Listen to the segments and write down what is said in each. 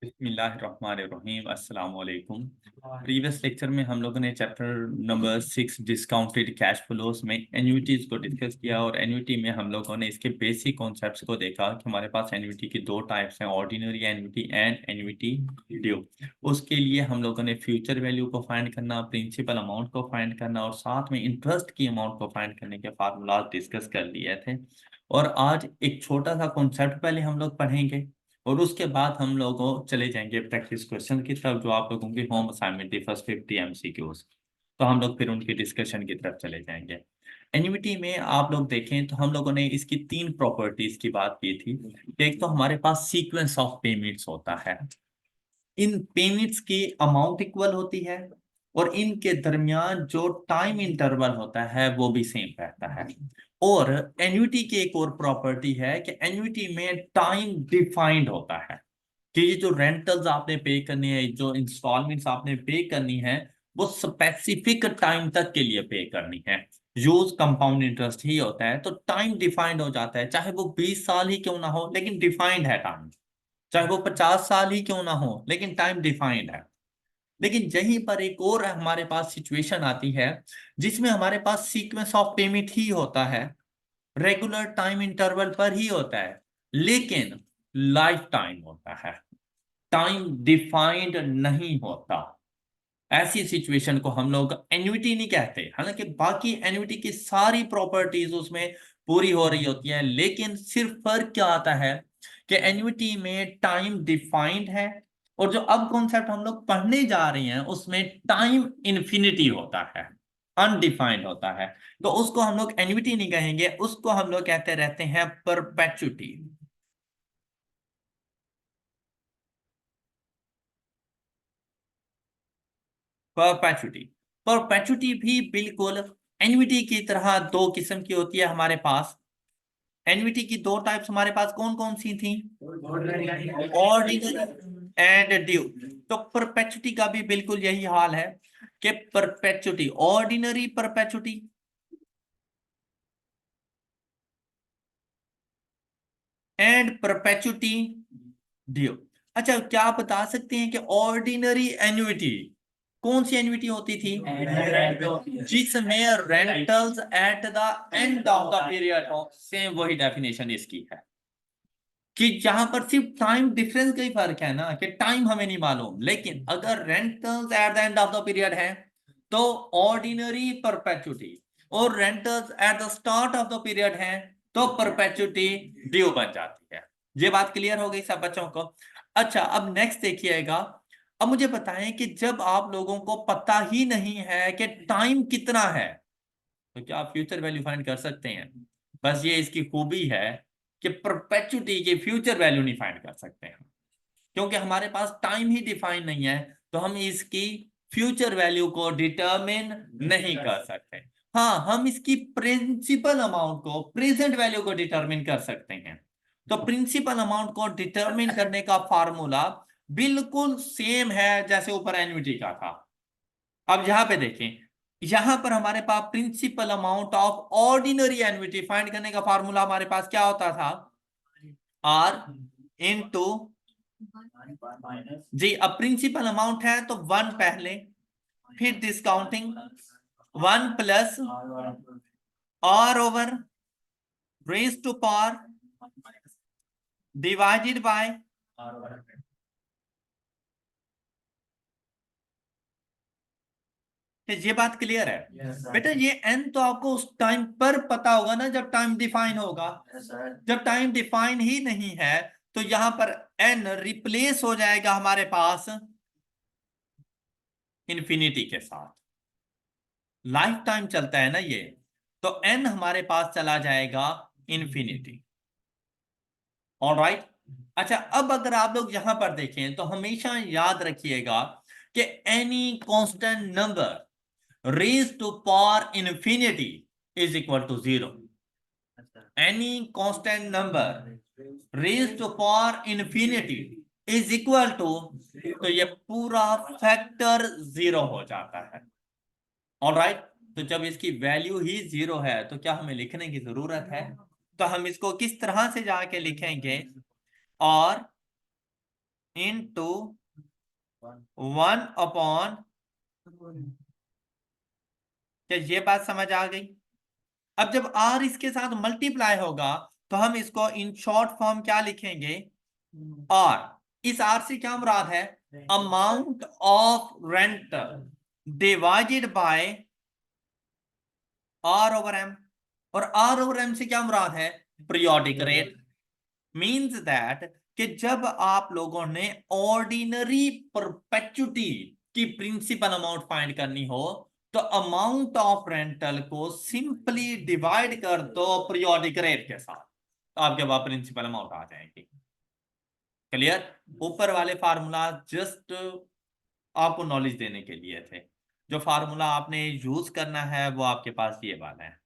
बिस्मिल्लाहिर्रहमानिर्रहीम अस्सलाम वालेकुम। प्रीवियस लेक्चर में हम लोगों ने chapter number 6 discounted cash flows में एन्युइटीज को डिस्कस किया और एन्युइटी में हम लोगों ने इसके बेसिक कॉन्सेप्ट्स को देखा कि हमारे पास एन्युइटी की दो टाइप्स हैं, ordinary annuity and annuity due. उसके लिए हम लोगों ने फ्यूचर वैल्यू को फाइंड करना, प्रिंसिपल अमाउंट को फाइंड करना और साथ में इंटरेस्ट की अमाउंट को फाइंड करने के फार्मूला डिस्कस कर लिए थे। और आज एक छोटा सा कॉन्सेप्ट पहले हम लोग पढ़ेंगे और उसके बाद हम लोगों चले जाएंगे प्रैक्टिस क्वेश्चन की तरफ, जो आप लोगों की होम असाइनमेंट थी फर्स्ट 50 एमसीक्यूज। तो हम लोग फिर उनकी डिस्कशन की तरफ चले जाएंगे। एन्युइटी में आप लोग देखें तो हम लोगों ने इसकी तीन प्रॉपर्टीज की बात की थी। एक तो हमारे पास सीक्वेंस ऑफ पेमेंट्स होता है, इन पेमेंट्स की अमाउंट इक्वल होती है और इनके दरमियान जो टाइम इंटरवल होता है वो भी सेम रहता है। और एन्युइटी की एक और प्रॉपर्टी है कि एन्युइटी में टाइम डिफाइंड होता है कि ये जो रेंटल्स आपने पे करनी है, जो इंस्टॉलमेंट्स आपने पे करनी है, वो स्पेसिफिक टाइम तक के लिए पे करनी है। यूज कंपाउंड इंटरेस्ट ही होता है, तो टाइम डिफाइंड हो जाता है, चाहे वो 20 साल ही क्यों ना हो लेकिन डिफाइंड है टाइम, चाहे वो 50 साल ही क्यों ना हो लेकिन टाइम डिफाइंड है। लेकिन यहीं पर एक और हमारे पास सिचुएशन आती है जिसमें हमारे पास सीक्वेंस ऑफ पेमेंट ही होता है, रेगुलर टाइम इंटरवल पर ही होता है, लेकिन लाइफ टाइम होता है, टाइम डिफाइंड नहीं होता। ऐसी सिचुएशन को हम लोग एन्युइटी नहीं कहते, हालांकि बाकी एन्युइटी की सारी प्रॉपर्टीज उसमें पूरी हो रही होती हैं, लेकिन सिर्फ फर्क क्या आता है कि एन्युइटी में टाइम डिफाइंड है और जो अब कॉन्सेप्ट हम लोग पढ़ने जा रहे हैं उसमें टाइम इन्फिनिटी होता है, अनडिफाइंड होता है। तो उसको हम लोग एन्युइटी नहीं कहेंगे, उसको हम लोग कहते रहते हैं परपेचुटी। परपेचुटी, परपेचुटी भी बिल्कुल एन्युइटी की तरह दो किस्म की होती है हमारे पास। एन्युइटी की दो टाइप्स हमारे पास कौन कौन सी थी? Ordinary and due. तो परपेचुटी का भी बिल्कुल यही हाल है कि perpetuity, ordinary perpetuity and perpetuity due. अच्छा, क्या आप बता सकते हैं कि ऑर्डिनरी एन्युइटी कौन सी एन्युइटी होती थी? जिसमें rentals eight the end of the period हो। सेम वही डेफिनेशन इसकी है कि जहां पर सिर्फ टाइम डिफरेंस का ही फर्क है ना, कि टाइम हमें नहीं मालूम, लेकिन अगर rentals eight the end of the period है तो ऑर्डिनरी परपेचुटी, और rentals at the start of the period है तो परपेचुटी ड्यू बन जाती है। ये बात क्लियर हो गई सब बच्चों को? अच्छा, अब नेक्स्ट देखिएगा। अब मुझे बताएं कि जब आप लोगों को पता ही नहीं है कि टाइम कितना है, तो क्या आप फ्यूचर वैल्यू फाइंड कर सकते हैं? बस ये इसकी खूबी है कि परपेचुटी की फ्यूचर वैल्यू नहीं फाइंड कर सकते हैं, क्योंकि हमारे पास टाइम ही डिफाइन नहीं है, तो हम इसकी फ्यूचर वैल्यू को डिटरमिन नहीं कर सकते। हाँ, हम इसकी प्रिंसिपल अमाउंट को, प्रेजेंट वैल्यू को डिटरमिन कर सकते हैं। तो प्रिंसिपल अमाउंट को डिटरमिन करने का फार्मूला बिल्कुल सेम है जैसे ऊपर एन्युइटी का था। अब यहां पे देखें, यहां पर हमारे पास principal amount of ordinary annuity find करने का फार्मूला हमारे पास क्या होता था? आर इनटू जी। अब प्रिंसिपल अमाउंट है तो वन पहले, फिर discounting, one plus are over raise to power divided by. ये बात क्लियर है? बेटा ये एन तो आपको उस टाइम पर पता होगा ना जब टाइम डिफाइन होगा। जब टाइम डिफाइन ही नहीं है तो यहां पर एन रिप्लेस हो जाएगा हमारे पास इन्फिनिटी के साथ। लाइफ टाइम चलता है ना ये, तो एन हमारे पास चला जाएगा इन्फिनिटी। ऑलराइट। अच्छा, अब अगर आप लोग यहां पर देखें तो हमेशा याद रखिएगा कि any constant number raise to power infinity is equal to zero. Any constant number raise to power infinity is equal to, तो ये पूरा फैक्टर जीरो हो जाता है। ऑलराइट। तो जब इसकी वैल्यू ही जीरो है तो क्या हमें लिखने की जरूरत है? तो हम इसको किस तरह से जाके लिखेंगे? और इंटू 1/, क्या ये बात समझ आ गई? अब जब r इसके साथ मल्टीप्लाई होगा तो हम इसको इन शॉर्ट फॉर्म क्या लिखेंगे? r। इस r से क्या मुराद है? Amount of rental divided by r/m। और r/m से क्या मुराद है? Periodic rate. मींस दैट कि जब आप लोगों ने ऑर्डिनरी परपेचुटी की प्रिंसिपल अमाउंट फाइंड करनी हो तो अमाउंट ऑफ रेंटल को सिंपली डिवाइड कर दो पीरियोडिक रेट के साथ, तो आपके पास प्रिंसिपल अमाउंट आ जाएगी। क्लियर? ऊपर वाले फार्मूला जस्ट आपको नॉलेज देने के लिए थे। जो फार्मूला आपने यूज करना है वो आपके पास ये वाला है,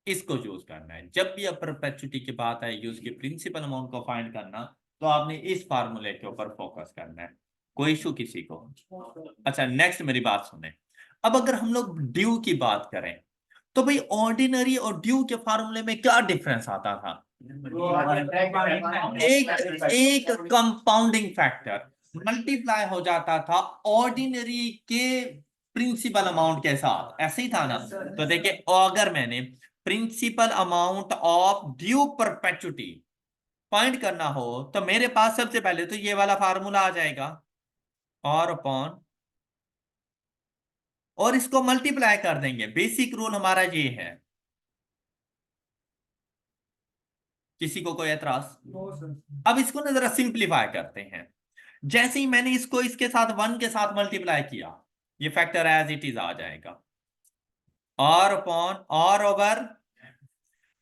इसको यूज करना है। जब भी अब परपेचुटी की बात आएगी उसकी प्रिंसिपल अमाउंट को फाइंड करना, तो आपने इस फार्मूले के ऊपर फोकस करना है। कोई इशू किसी को? अच्छा, नेक्स्ट मेरी बात सुने। अब अगर हम लोग ड्यू की बात करें तो भाई ऑर्डिनरी और ड्यू के फार्मूले में क्या डिफरेंस आता था? एक एक कंपाउंडिंग फैक्टर मल्टीप्लाई हो जाता था ऑर्डिनरी के प्रिंसिपल अमाउंट के साथ, ऐसे ही था ना? तो देखिए, अगर मैंने principal amount of due perpetuity find करना हो तो मेरे पास सबसे पहले तो ये वाला फार्मूला आ जाएगा, और अपॉन, और इसको मल्टीप्लाई कर देंगे। बेसिक रूल हमारा ये है। किसी को कोई एतराज? अब इसको ना जरा सिंप्लीफाई करते हैं। जैसे ही मैंने इसको इसके साथ 1 के साथ मल्टीप्लाई किया, ये फैक्टर एज इट इज आ जाएगा, और अपॉन और ओवर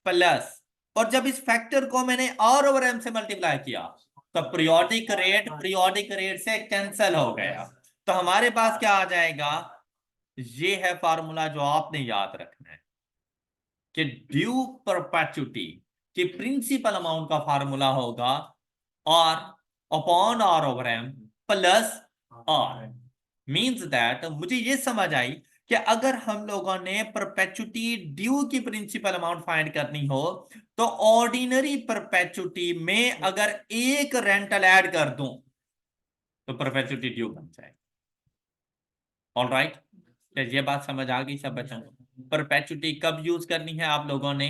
प्लस, और जब इस फैक्टर को मैंने और ओवर एम से मल्टीप्लाई किया तो पीरियोडिक रेट से कैंसिल हो गया। तो हमारे पास क्या आ जाएगा? ये है फार्मूला जो आपने याद रखना है कि ड्यू परपेचुटी की प्रिंसिपल अमाउंट का फार्मूला होगा और upon r over m plus r. Means that मुझे ये समझ आई कि अगर हम लोगों ने परपेचुटी ड्यू की प्रिंसिपल अमाउंट फाइंड करनी हो तो ऑर्डिनरी परपेचुटी में अगर एक रेंटल ऐड कर दूं तो परपेचुटी ड्यू बन जाए। ऑल राइट, ये बात समझ आ गई सब बच्चों को? परपेचुटी कब यूज करनी है आप लोगों ने?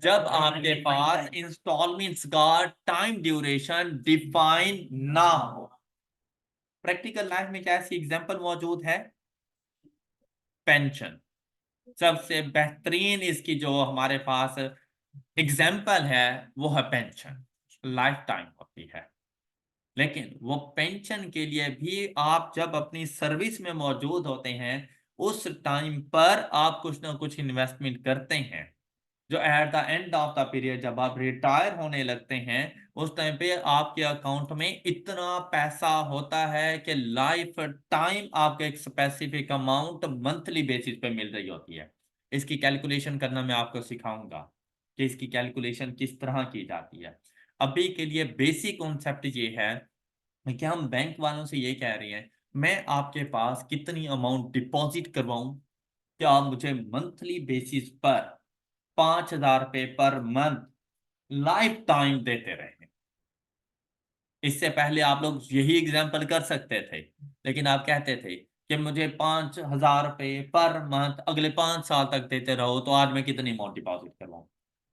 जब आपके पास इंस्टॉलमेंट्स का टाइम ड्यूरेशन डिफाइन ना हो। प्रैक्टिकल लाइफ में क्या ऐसी एग्जांपल मौजूद है? पेंशन सबसे बेहतरीन इसकी जो हमारे पास एग्जाम्पल है वो है पेंशन। लाइफ टाइम होती है, लेकिन वो पेंशन के लिए भी आप जब अपनी सर्विस में मौजूद होते हैं उस टाइम पर आप कुछ ना कुछ इन्वेस्टमेंट करते हैं, जो eight the end of the period जब आप रिटायर होने लगते हैं उस टाइम पे आपके अकाउंट में इतना पैसा होता है कि लाइफ टाइम आपको एक स्पेसिफिक अमाउंट मंथली बेसिस पे मिल रही होती है। इसकी कैलकुलेशन करना मैं आपको सिखाऊंगा कि इसकी कैलकुलेशन किस तरह की जाती है। अभी के लिए बेसिक कॉन्सेप्ट ये है कि हम बैंक वालों से ये कह रहे हैं, मैं आपके पास कितनी अमाउंट डिपॉजिट करवाऊं, क्या आप मुझे मंथली बेसिस पर 5,000 रुपये पर मंथ लाइफ टाइम देते रहे। इससे पहले आप लोग यही एग्जाम्पल कर सकते थे, लेकिन आप कहते थे कि मुझे 5,000 रुपये पर मंथ अगले 5 साल तक देते रहो, तो आज मैं कितनी अमाउंट डिपॉजिट करवाऊं?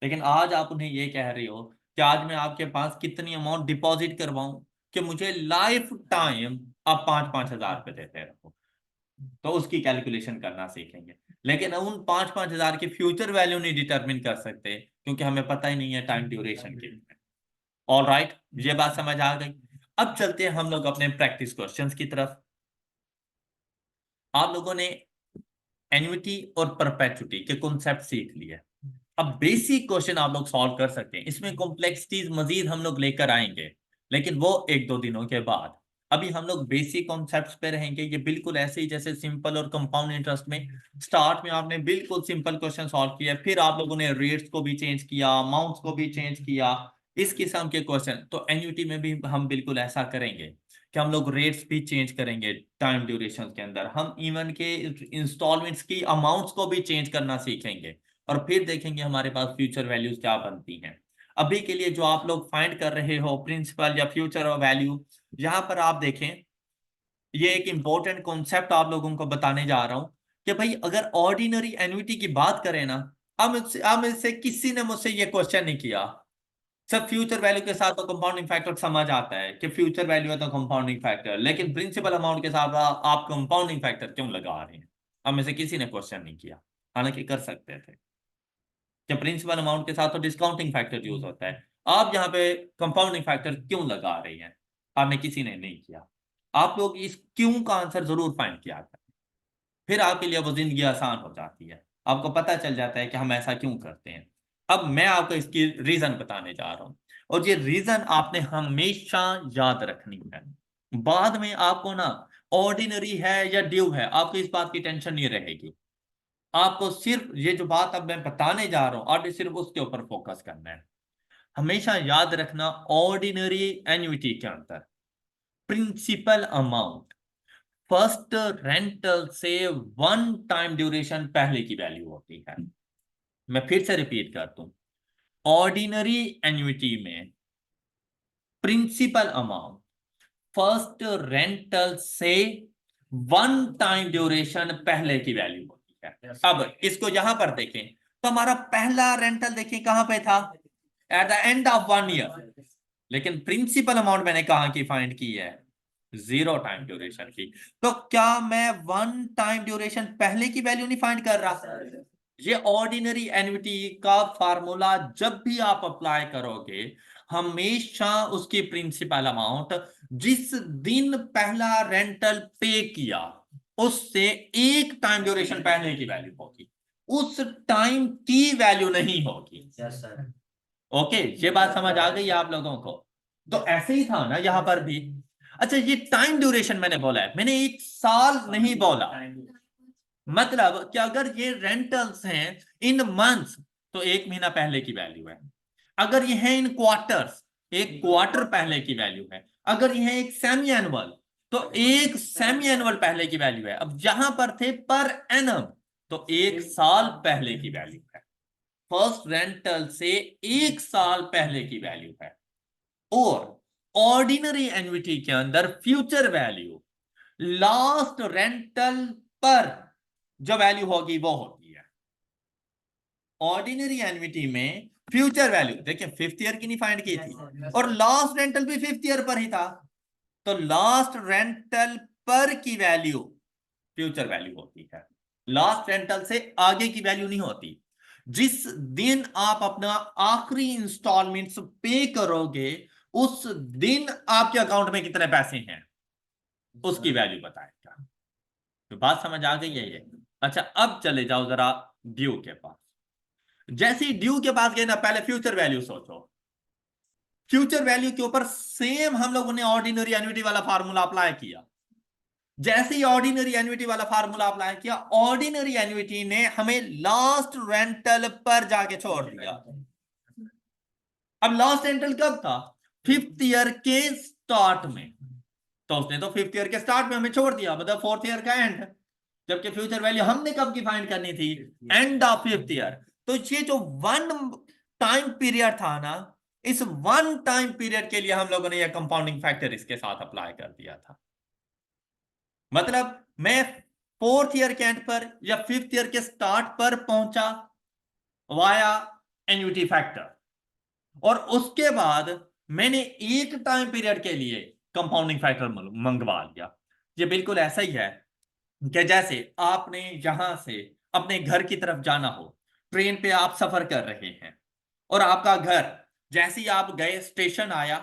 लेकिन आज आप उन्हें ये कह रही हो कि आज मैं आपके पास कितनी अमाउंट डिपॉजिट करवाऊं कि मुझे लाइफ टाइम आप 5-5 हजार रुपये देते रहो। तो उसकी कैलकुलेशन करना सीखेंगे, लेकिन उन 5-5 हजार की फ्यूचर वैल्यू नहीं डिटरमिन कर सकते क्योंकि हमें पता ही नहीं है टाइम ड्यूरेशन की। ऑल राइट, ये बात समझ आ गई? अब चलते हैं हम लोग अपने प्रैक्टिस क्वेश्चंस की तरफ। आप लोगों ने एन्युटी और परपेचुटी के कॉन्सेप्ट सीख लिए। अब बेसिक क्वेश्चन आप लोग सॉल्व कर सकते हैं, इसमें कॉम्प्लेक्सिटीज मजीद हम लोग लेकर आएंगे, लेकिन वो 1-2 दिनों के बाद। अभी हम लोग बेसिक कॉन्सेप्ट्स पे रहेंगे। ये बिल्कुल ऐसे ही जैसे सिंपल और कंपाउंड इंटरेस्ट में स्टार्ट में आपने बिल्कुल सिंपल क्वेश्चन सॉल्व किया, फिर आप लोगों ने रेट्स को भी चेंज किया, अमाउंट्स को भी चेंज किया, इस किस्म के क्वेश्चन। तो एन्युटी में भी हम बिल्कुल ऐसा करेंगे कि हम लोग रेट्स भी चेंज करेंगे टाइम ड्यूरेशन के अंदर। हम इवन के इंस्टॉलमेंट्स की अमाउंट्स को भी चेंज करना सीखेंगे और फिर देखेंगे हमारे पास फ्यूचर वैल्यूज क्या बनती हैं। अभी के लिए जो आप लोग फाइंड कर रहे हो प्रिंसिपल या फ्यूचर वैल्यू, यहाँ पर आप देखें, ये एक इंपॉर्टेंट कॉन्सेप्ट आप लोगों को बताने जा रहा हूं कि भाई अगर ऑर्डिनरी एन्युटी की बात करें ना, अब इससे किसी ने मुझसे ये क्वेश्चन नहीं किया। सब फ्यूचर वैल्यू के साथ तो कंपाउंडिंग फैक्टर समझ आता है कि फ्यूचर वैल्यू है तो कंपाउंडिंग फैक्टर, लेकिन प्रिंसिपल अमाउंट के साथ आप कंपाउंडिंग फैक्टर क्यों लगा रहे हैं? अब में से किसी ने क्वेश्चन नहीं किया, हालांकि कर सकते थे कि प्रिंसिपल अमाउंट के साथ तो डिस्काउंटिंग फैक्टर यूज होता है, आप यहाँ पे कंपाउंडिंग फैक्टर क्यों लगा रही हैं? आपने किसी ने नहीं किया। आप लोग इस क्यों का आंसर जरूर फाइंड किया करें, फिर आपके लिए वो जिंदगी आसान हो जाती है, आपको पता चल जाता है कि हम ऐसा क्यों करते हैं। अब मैं आपको इसकी रीजन बताने जा रहा हूं, और ये रीजन आपने हमेशा याद रखनी है। बाद में आपको ना ऑर्डिनरी है या ड्यू है, आपको इस बात की टेंशन नहीं रहेगी। आपको सिर्फ ये जो बात अब मैं बताने जा रहा हूं, आपने सिर्फ उसके ऊपर फोकस करना है। हमेशा याद रखना, ऑर्डिनरी एन्युटी के अंदर प्रिंसिपल अमाउंट फर्स्ट रेंटल से वन टाइम ड्यूरेशन पहले की वैल्यू होती है। मैं फिर से रिपीट करता हूं, ऑर्डिनरी एन्युटी में प्रिंसिपल अमाउंट फर्स्ट रेंटल से वन टाइम ड्यूरेशन पहले की वैल्यू होती है। अब इसको यहां पर देखें तो हमारा पहला रेंटल देखें कहां पे था, eight the end of 1 year, लेकिन प्रिंसिपल अमाउंट मैंने कहां की फाइंड की है, 0 टाइम ड्यूरेशन की। तो क्या मैं वन टाइम ड्यूरेशन पहले की वैल्यू नहीं फाइंड कर रहा? ये ऑर्डिनरी एन्युटी का फार्मूला जब भी आप अप्लाई करोगे, हमेशा उसकी प्रिंसिपल अमाउंट जिस दिन पहला रेंटल पे किया उससे एक टाइम ड्यूरेशन पहले की वैल्यू होगी, उस टाइम की वैल्यू नहीं होगी। Yes sir. ओके, ये बात समझ आ गई आप लोगों को? तो ऐसे ही था ना यहां पर भी। अच्छा, ये टाइम ड्यूरेशन मैंने बोला है, मैंने 1 साल नहीं बोला। मतलब कि अगर ये रेंटल्स हैं इन मंथ्स तो 1 महीना पहले की वैल्यू है, अगर ये है इन क्वार्टर्स, एक क्वार्टर पहले की वैल्यू है, अगर ये है एक सेमी एनुअल तो एक सेमी एनुअल पहले की वैल्यू है। अब जहां पर थे पर एनम तो 1 साल पहले की वैल्यू है, फर्स्ट रेंटल से 1 साल पहले की वैल्यू है। और ऑर्डिनरी एन्युटी के अंदर फ्यूचर वैल्यू लास्ट रेंटल पर जो वैल्यू होगी वो होती है। ऑर्डिनरी एन्युटी में फ्यूचर वैल्यू देखिए 5th ईयर की नहीं फाइंड की थी, और लास्ट रेंटल भी 5th ईयर पर ही था, तो लास्ट रेंटल पर की वैल्यू फ्यूचर वैल्यू होती है, लास्ट रेंटल से आगे की वैल्यू नहीं होती। जिस दिन आप अपना आखिरी इंस्टॉलमेंट्स पे करोगे उस दिन आपके अकाउंट में कितने पैसे हैं उसकी वैल्यू बताएगा। तो बात समझ आ गई है ये? अच्छा, अब चले जाओ जरा ड्यू के पास। जैसे ही ड्यू के पास गए ना, पहले फ्यूचर वैल्यू सोचो। फ्यूचर वैल्यू के ऊपर सेम हम लोगों ने ऑर्डिनरी एन्युटी वाला फार्मूला अप्लाई किया। जैसे ही ऑर्डिनरी एन्युटी वाला फार्मूला अप्लाई किया, ऑर्डिनरी एन्युटी ने हमें लास्ट रेंटल पर जाके छोड़ दिया। अब लास्ट रेंटल कब था? 5th ईयर के स्टार्ट में, तो उसने तो 5th ईयर के स्टार्ट में हमें छोड़ दिया, मतलब 4th ईयर का एंड। जबकि फ्यूचर वैल्यू हमने कब की फाइंड करनी थी? End of 5th year. तो ये जो वन टाइम पीरियड था ना, इस वन टाइम पीरियड के लिए हम लोगों ने यह कंपाउंडिंग फैक्टर इसके साथ अप्लाई कर दिया था। मतलब मैं 4th ईयर के एंड पर या 5th ईयर के स्टार्ट पर पहुंचा वाया एन्युटी फैक्टर, और उसके बाद मैंने एक टाइम पीरियड के लिए कंपाउंडिंग फैक्टर मंगवा लिया। ये बिल्कुल ऐसा ही है कि जैसे आपने यहां से अपने घर की तरफ जाना हो, ट्रेन पे आप सफर कर रहे हैं, और आपका घर जैसे ही आप गए स्टेशन आया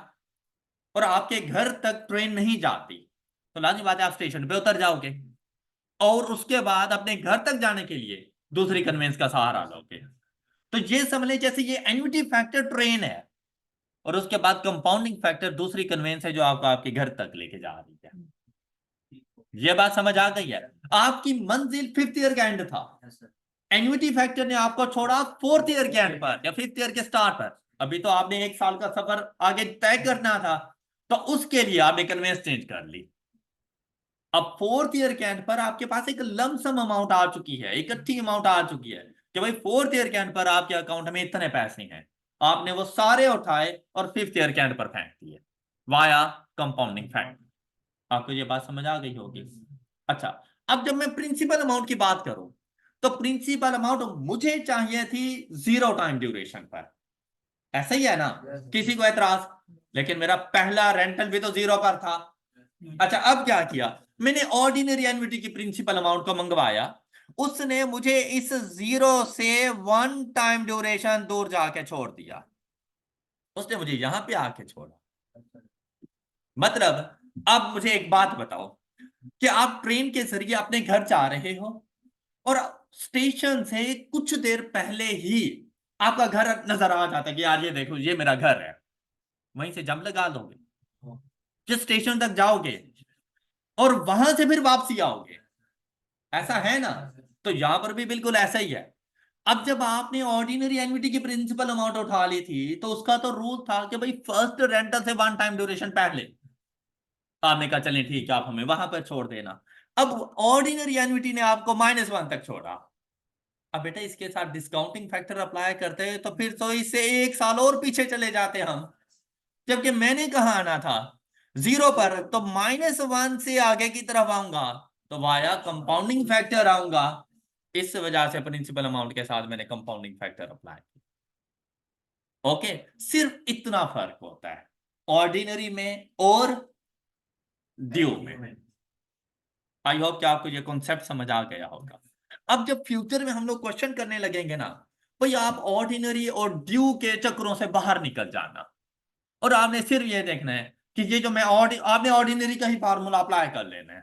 और आपके घर तक ट्रेन नहीं जाती, तो लाजमी बात है आप स्टेशन पे उतर जाओगे, और उसके बाद अपने घर तक जाने के लिए दूसरी कन्वेंस का सहारा लोगे। तो ये समझ लें जैसे ये एन्युटी फैक्टर ट्रेन है, और उसके बाद कंपाउंडिंग फैक्टर दूसरी कन्वेंस है जो आपको आपके घर तक लेके जा रही है। ये बात समझ आ गई है? आपकी मंजिल 5th ईयर का एंड था, एन्युटी फैक्टर ने आपको छोड़ा 4th ईयर के एंड पर या 5th ईयर के स्टार्ट पर। अभी तो आपने 1 साल का सफर आगे तय करना था, तो उसके लिए आपने कन्वेंस चेंज कर ली। अब 4th ईयर के एंड पर आपके पास एक लमसम अमाउंट आ चुकी है, इकट्ठी अमाउंट आ चुकी है कि भाई 4th ईयर के एंड पर आपके अकाउंट में इतने पैसे हैं। आपने वो सारे उठाए और फिफ्थ ईयर के एंड पर फेंक दिए वाया कंपाउंडिंग फैक्टर। आपको ये बात समझ आ गई होगी। अच्छा, अब जब मैं प्रिंसिपल अमाउंट की बात करूं तो प्रिंसिपल अमाउंट मुझे चाहिए थी 0 टाइम ड्यूरेशन पर, ऐसा ही है ना? किसी को एतराज? लेकिन मेरा पहला रेंटल भी तो 0 पर था। अच्छा, अब क्या किया मैंने, ऑर्डिनरी एन्युटी की प्रिंसिपल अमाउंट को मंगवाया, उसने मुझे इस 0 से 1 टाइम ड्यूरेशन दूर जाके छोड़ दिया, उसने मुझे यहां पे आके छोड़ा। मतलब अब मुझे एक बात बताओ कि आप ट्रेन के जरिए अपने घर जा रहे हो और स्टेशन से कुछ देर पहले ही आपका घर नजर आ जाता है कि यार ये देखो ये मेरा घर है, वहीं से जंप लगा लोगे, जिस स्टेशन तक जाओगे और वहां से फिर वापसी आओगे, ऐसा है ना? तो यहां पर भी बिल्कुल ऐसा ही है। अब जब आपने ऑर्डिनरी एन्युटी की प्रिंसिपल अमाउंट उठा ली थी तो उसका तो रूल था कि भाई फर्स्ट रेंटल से 1 टाइम ड्यूरेशन पहले, आपने कहा चलें ठीक है आप हमें वहां पर छोड़ देना। अब ऑर्डिनरी एन्युटी ने आपको -1 तक छोड़ा। अब बेटा इसके साथ डिस्काउंटिंग फैक्टर अप्लाई करते हैं तो फिर तो इससे 1 साल और पीछे चले जाते हम, जबकि मैंने कहा आना था 0 पर, तो -1 से आगे की तरफ आऊंगा तो वाया कंपाउंडिंग फैक्टर आऊंगा। इस वजह से प्रिंसिपल अमाउंट के साथ मैंने कंपाउंडिंग फैक्टर अप्लाई किया। ओके, सिर्फ इतना फर्क होता है ऑर्डिनरी में और ड्यू में। आई होप कि आपको ये कॉन्सेप्ट समझ आ गया होगा। अब जब फ्यूचर में हम लोग क्वेश्चन करने लगेंगे ना, भाई आप ऑर्डिनरी और ड्यू के चक्रों से बाहर निकल जाना और आपने सिर्फ ये देखना है कि ये जो मैं आपने ऑर्डिनरी का ही फार्मूला अप्लाई कर लेना है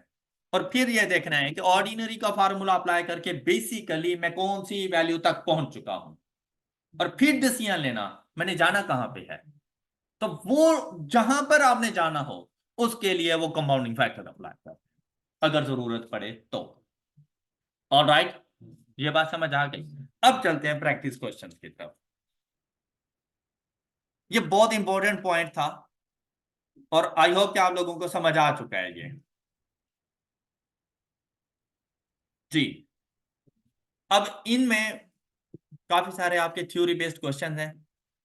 और फिर ये देखना है कि ऑर्डिनरी का फार्मूला अप्लाई करके बेसिकली मैं कौन सी वैल्यू तक पहुंच चुका हूं और फिर डिसीजन लेना मैंने जाना कहां पे है। तो वो जहां पर आपने जाना हो उसके लिए वो कंपाउंडिंग फैक्टर अप्लाई कर अगर जरूरत पड़े तो। ऑलराइट, ये बात समझ आ गई। अब चलते हैं प्रैक्टिस क्वेश्चन की तरफ। ये बहुत इंपॉर्टेंट पॉइंट था और आई होप कि आप लोगों को समझ आ चुका है ये। जी, अब इनमें काफी सारे आपके थ्योरी बेस्ड क्वेश्चन हैं।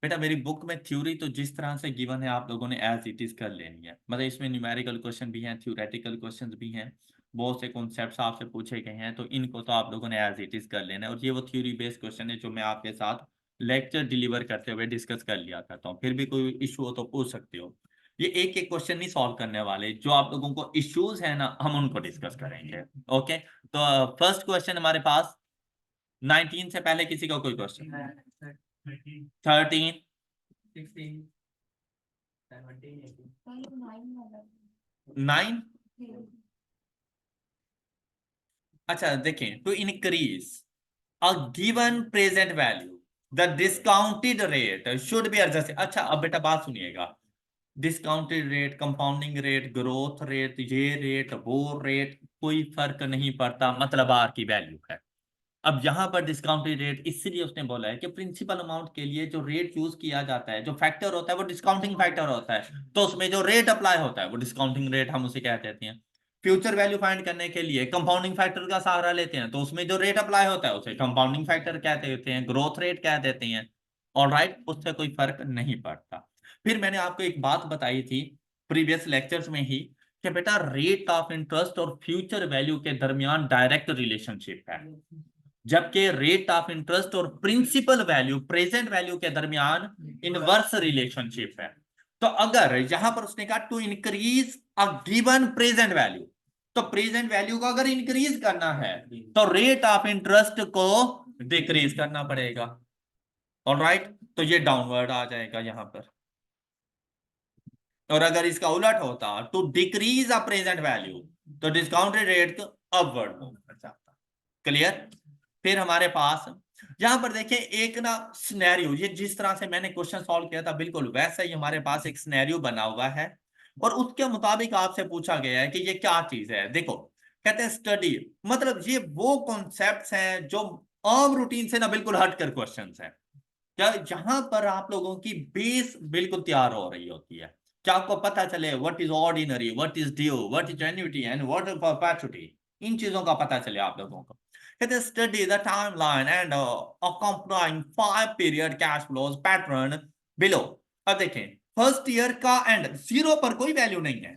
बेटा मेरी बुक में थ्योरी तो जिस तरह से गिवन है आप लोगों ने एज इट इज कर लेनी है, मतलब इसमें न्यूमेरिकल क्वेश्चन भी हैं, थ्योरेटिकल क्वेश्चंस भी हैं, बहुत से कॉन्सेप्ट्स आपसे पूछे गए हैं, तो इनको तो आप लोगों ने एज इट इज कर लेना है। और ये वो थ्योरी बेस्ड क्वेश्चन है जो मैं आपके साथ लेक्चर डिलीवर करते हुए डिस्कस कर लिया करता हूँ, फिर भी कोई इशू हो तो पूछ सकते हो। ये एक एक क्वेश्चन नहीं सॉल्व करने वाले, जो आप लोगों को इश्यूज है ना हम उनको डिस्कस करेंगे। ओके, तो फर्स्ट क्वेश्चन हमारे पास 19 से पहले किसी का कोई क्वेश्चन? 13, 9। अच्छा देखें, to increase a given present value the discounted rate should be adjust. अच्छा अब बेटा बात सुनिएगा, discounted rate, compounding rate, growth rate, ये रेट वो रेट कोई फर्क नहीं पड़ता, मतलब आर की वैल्यू है। अब यहां पर डिस्काउंटेड रेट इसलिए उसने बोला है कि प्रिंसिपल अमाउंट के लिए जो रेट यूज किया जाता है, जो फैक्टर होता है वो डिस्काउंटिंग फैक्टर होता है, तो उसमें जो रेट अप्लाई होता है वो डिस्काउंटिंग रेट हम उसे कह देते हैं। फ्यूचर वैल्यू फाइंड करने के लिए कंपाउंडिंग फैक्टर का सहारा लेते हैं, तो उसमें जो रेट अप्लाई होता है उसे कंपाउंडिंग फैक्टर कह देते हैं, ग्रोथ रेट कह देते हैं। ऑलराइट, उससे कोई फर्क नहीं पड़ता। फिर मैंने आपको एक बात बताई थी प्रीवियस लेक्चर्स में ही कि बेटा रेट ऑफ इंटरेस्ट और फ्यूचर वैल्यू के दरमियान डायरेक्ट रिलेशनशिप है, जबकि रेट ऑफ इंटरेस्ट और प्रिंसिपल वैल्यू, प्रेजेंट वैल्यू के दरमियान इनवर्स रिलेशनशिप है। तो अगर यहां पर उसने कहा to increase a given present value, तो प्रेजेंट वैल्यू को अगर इंक्रीज करना है तो रेट ऑफ इंटरेस्ट को डिक्रीज करना पड़ेगा। ऑलराइट, तो ये डाउनवर्ड आ जाएगा यहां पर। और अगर इसका उलट होता to decrease a present value तो डिस्काउंटेड रेट अपवर्ड मूव कर जाता। क्लियर? फिर हमारे पास यहां पर देखिए एक ना सिनेरियो, ये जिस तरह से मैंने क्वेश्चन सॉल्व किया था बिल्कुल वैसा ही हमारे पास एक सिनेरियो बना हुआ है और उसके मुताबिक आपसे पूछा गया है कि ये क्या चीज है। देखो कहते हैं स्टडी, मतलब ये वो कॉन्सेप्ट्स हैं जो आम रूटीन से ना बिल्कुल हटकर क्वेश्चंस हैं, क्या जहां पर आप लोगों की बेस बिल्कुल तैयार हो रही होती है, क्या आपको पता चले what is ordinary, what is due, what is annuity and what is perpetuity, इन चीजों का पता चले आप लोगों को। कहते study the timeline and accompanying 5 period cash flows pattern below. अब देखें फर्स्ट ईयर का एंड 0 पर कोई वैल्यू नहीं है,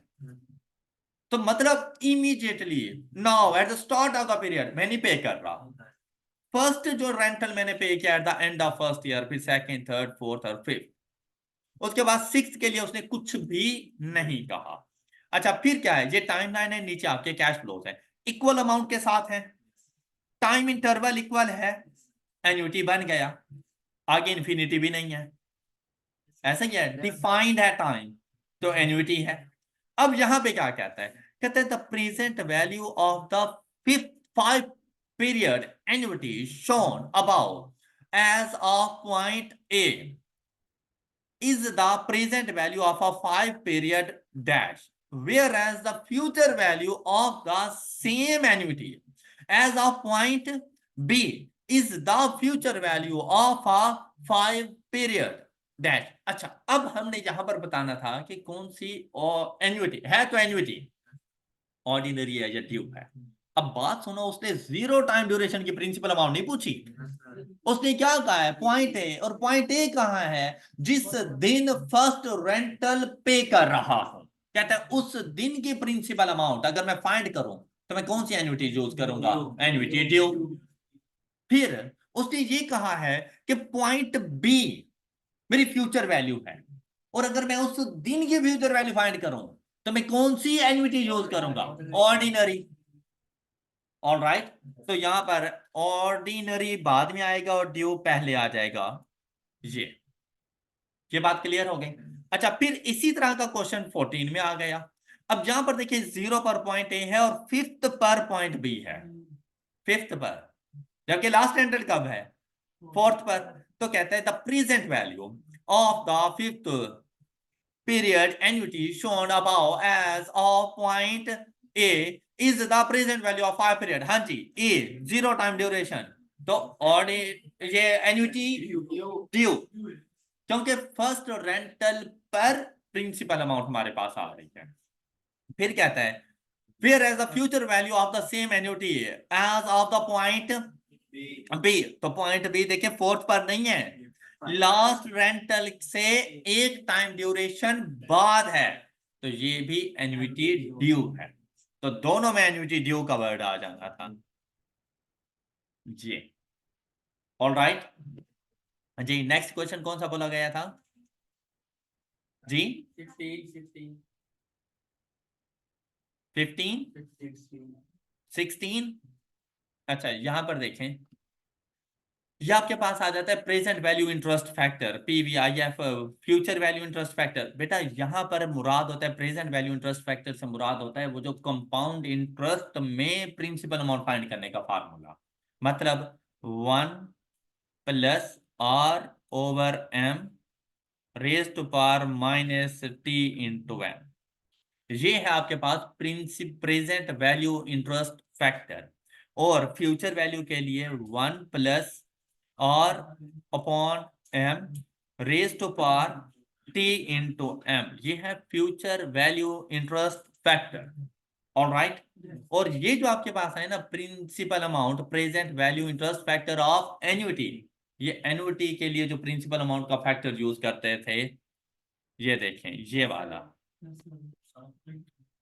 तो मतलब immediately now at the start of the period मैं नहीं पे कर रहा। फर्स्ट जो रेंटल मैंने पे किया eight the end of first year, फिर सेकंड, थर्ड, फोर्थ और फिफ्थ, उसके बाद सिक्स्थ के लिए उसने कुछ भी नहीं कहा। अच्छा फिर क्या है, ये टाइमलाइन है, नीचे आपके कैश फ्लोज है, इक्वल अमाउंट के साथ है, टाइम इंटरवल इक्वल है, एन्युटी बन गया, आगे इन्फिनिटी भी नहीं है, ऐसा क्या है, डिफाइंड है टाइम, तो एन्युटी है। अब यहां पे क्या कहता है, कहते हैं the present value of the fifth 5 period annuity shown about as of point A is the present value of a 5 period dash, whereas the future value of the same annuity as of point B is the future value of a 5 period dash। अच्छा अब हमने यहां पर बताना था कि कौन सी annuity है, तो एन्युटी ऑर्डिनरी है या ड्यू है। अब बात सुनो, उसने 0 टाइम ड्यूरेशन की प्रिंसिपल अमाउंट नहीं पूछी, उसने क्या कहा है, पॉइंट ए, और पॉइंट ए कहां है, जिस दिन फर्स्ट रेंटल पे कर रहा हूं। कहता है उस दिन की प्रिंसिपल अमाउंट अगर मैं फाइंड करूं तो मैं कौन सी एन्युटी यूज करूंगा, एन्युटी ड्यू। फिर उसने ये कहा है कि पॉइंट बी मेरी फ्यूचर वैल्यू है, और अगर मैं उस दिन की फ्यूचर वैल्यू फाइंड करूं तो मैं कौन सी एन्युटी यूज करूंगा, ऑर्डिनरी। ऑल राइट, तो यहां पर ऑर्डिनरी बाद में आएगा और ड्यू पहले आ जाएगा। ये बात क्लियर हो गई। अच्छा फिर इसी तरह का क्वेश्चन 14 में आ गया। अब यहां पर देखिए 0 पर पॉइंट ए है और फिफ्थ पर पॉइंट बी है, फिफ्थ पर, जबकि लास्ट एंटर कब है, फोर्थ पर। तो कहता है the present value of the fifth period annuity shown about as of point A is the present value of 5 period. हाँ जी, ए 0 टाइम ड्यूरेशन, तो और ये एन्युटी ड्यू, क्योंकि फर्स्ट रेंटल पर प्रिंसिपल अमाउंट हमारे पास आ रही है। फिर कहता है where as the future value of the same annuity as of the point B, तो पॉइंट बी देखिए फोर्थ पर नहीं है, लास्ट रेंटल से एक टाइम ड्यूरेशन बाद है, तो ये भी एन्युटी ड्यू है। तो दोनों में एन्युटी ड्यू का वर्ड आ जाना था जी। ऑल राइट जी, नेक्स्ट क्वेश्चन कौन सा बोला गया था जी, 15 16। अच्छा यहां पर देखें, ये आपके पास आ जाता है present value interest factor, PVIF, future value interest factor. बेटा यहां पर मुराद होता है, प्रेजेंट वैल्यू इंटरेस्ट फैक्टर से मुराद होता है वो जो कंपाउंड इंटरेस्ट में प्रिंसिपल अमाउंट फाइंड करने का फार्मूला, मतलब 1 plus are over m raise to power minus t into m. ये है आपके पास प्रेजेंट वैल्यू इंटरेस्ट फैक्टर, और फ्यूचर वैल्यू के लिए 1 plus r upon m raise to power t into m, ये है future value interest factor. All right, और ये जो आपके पास है ना principal amount present value interest factor of annuity, ये एन्युटी के लिए जो प्रिंसिपल अमाउंट का फैक्टर यूज करते थे, ये देखें ये वाला,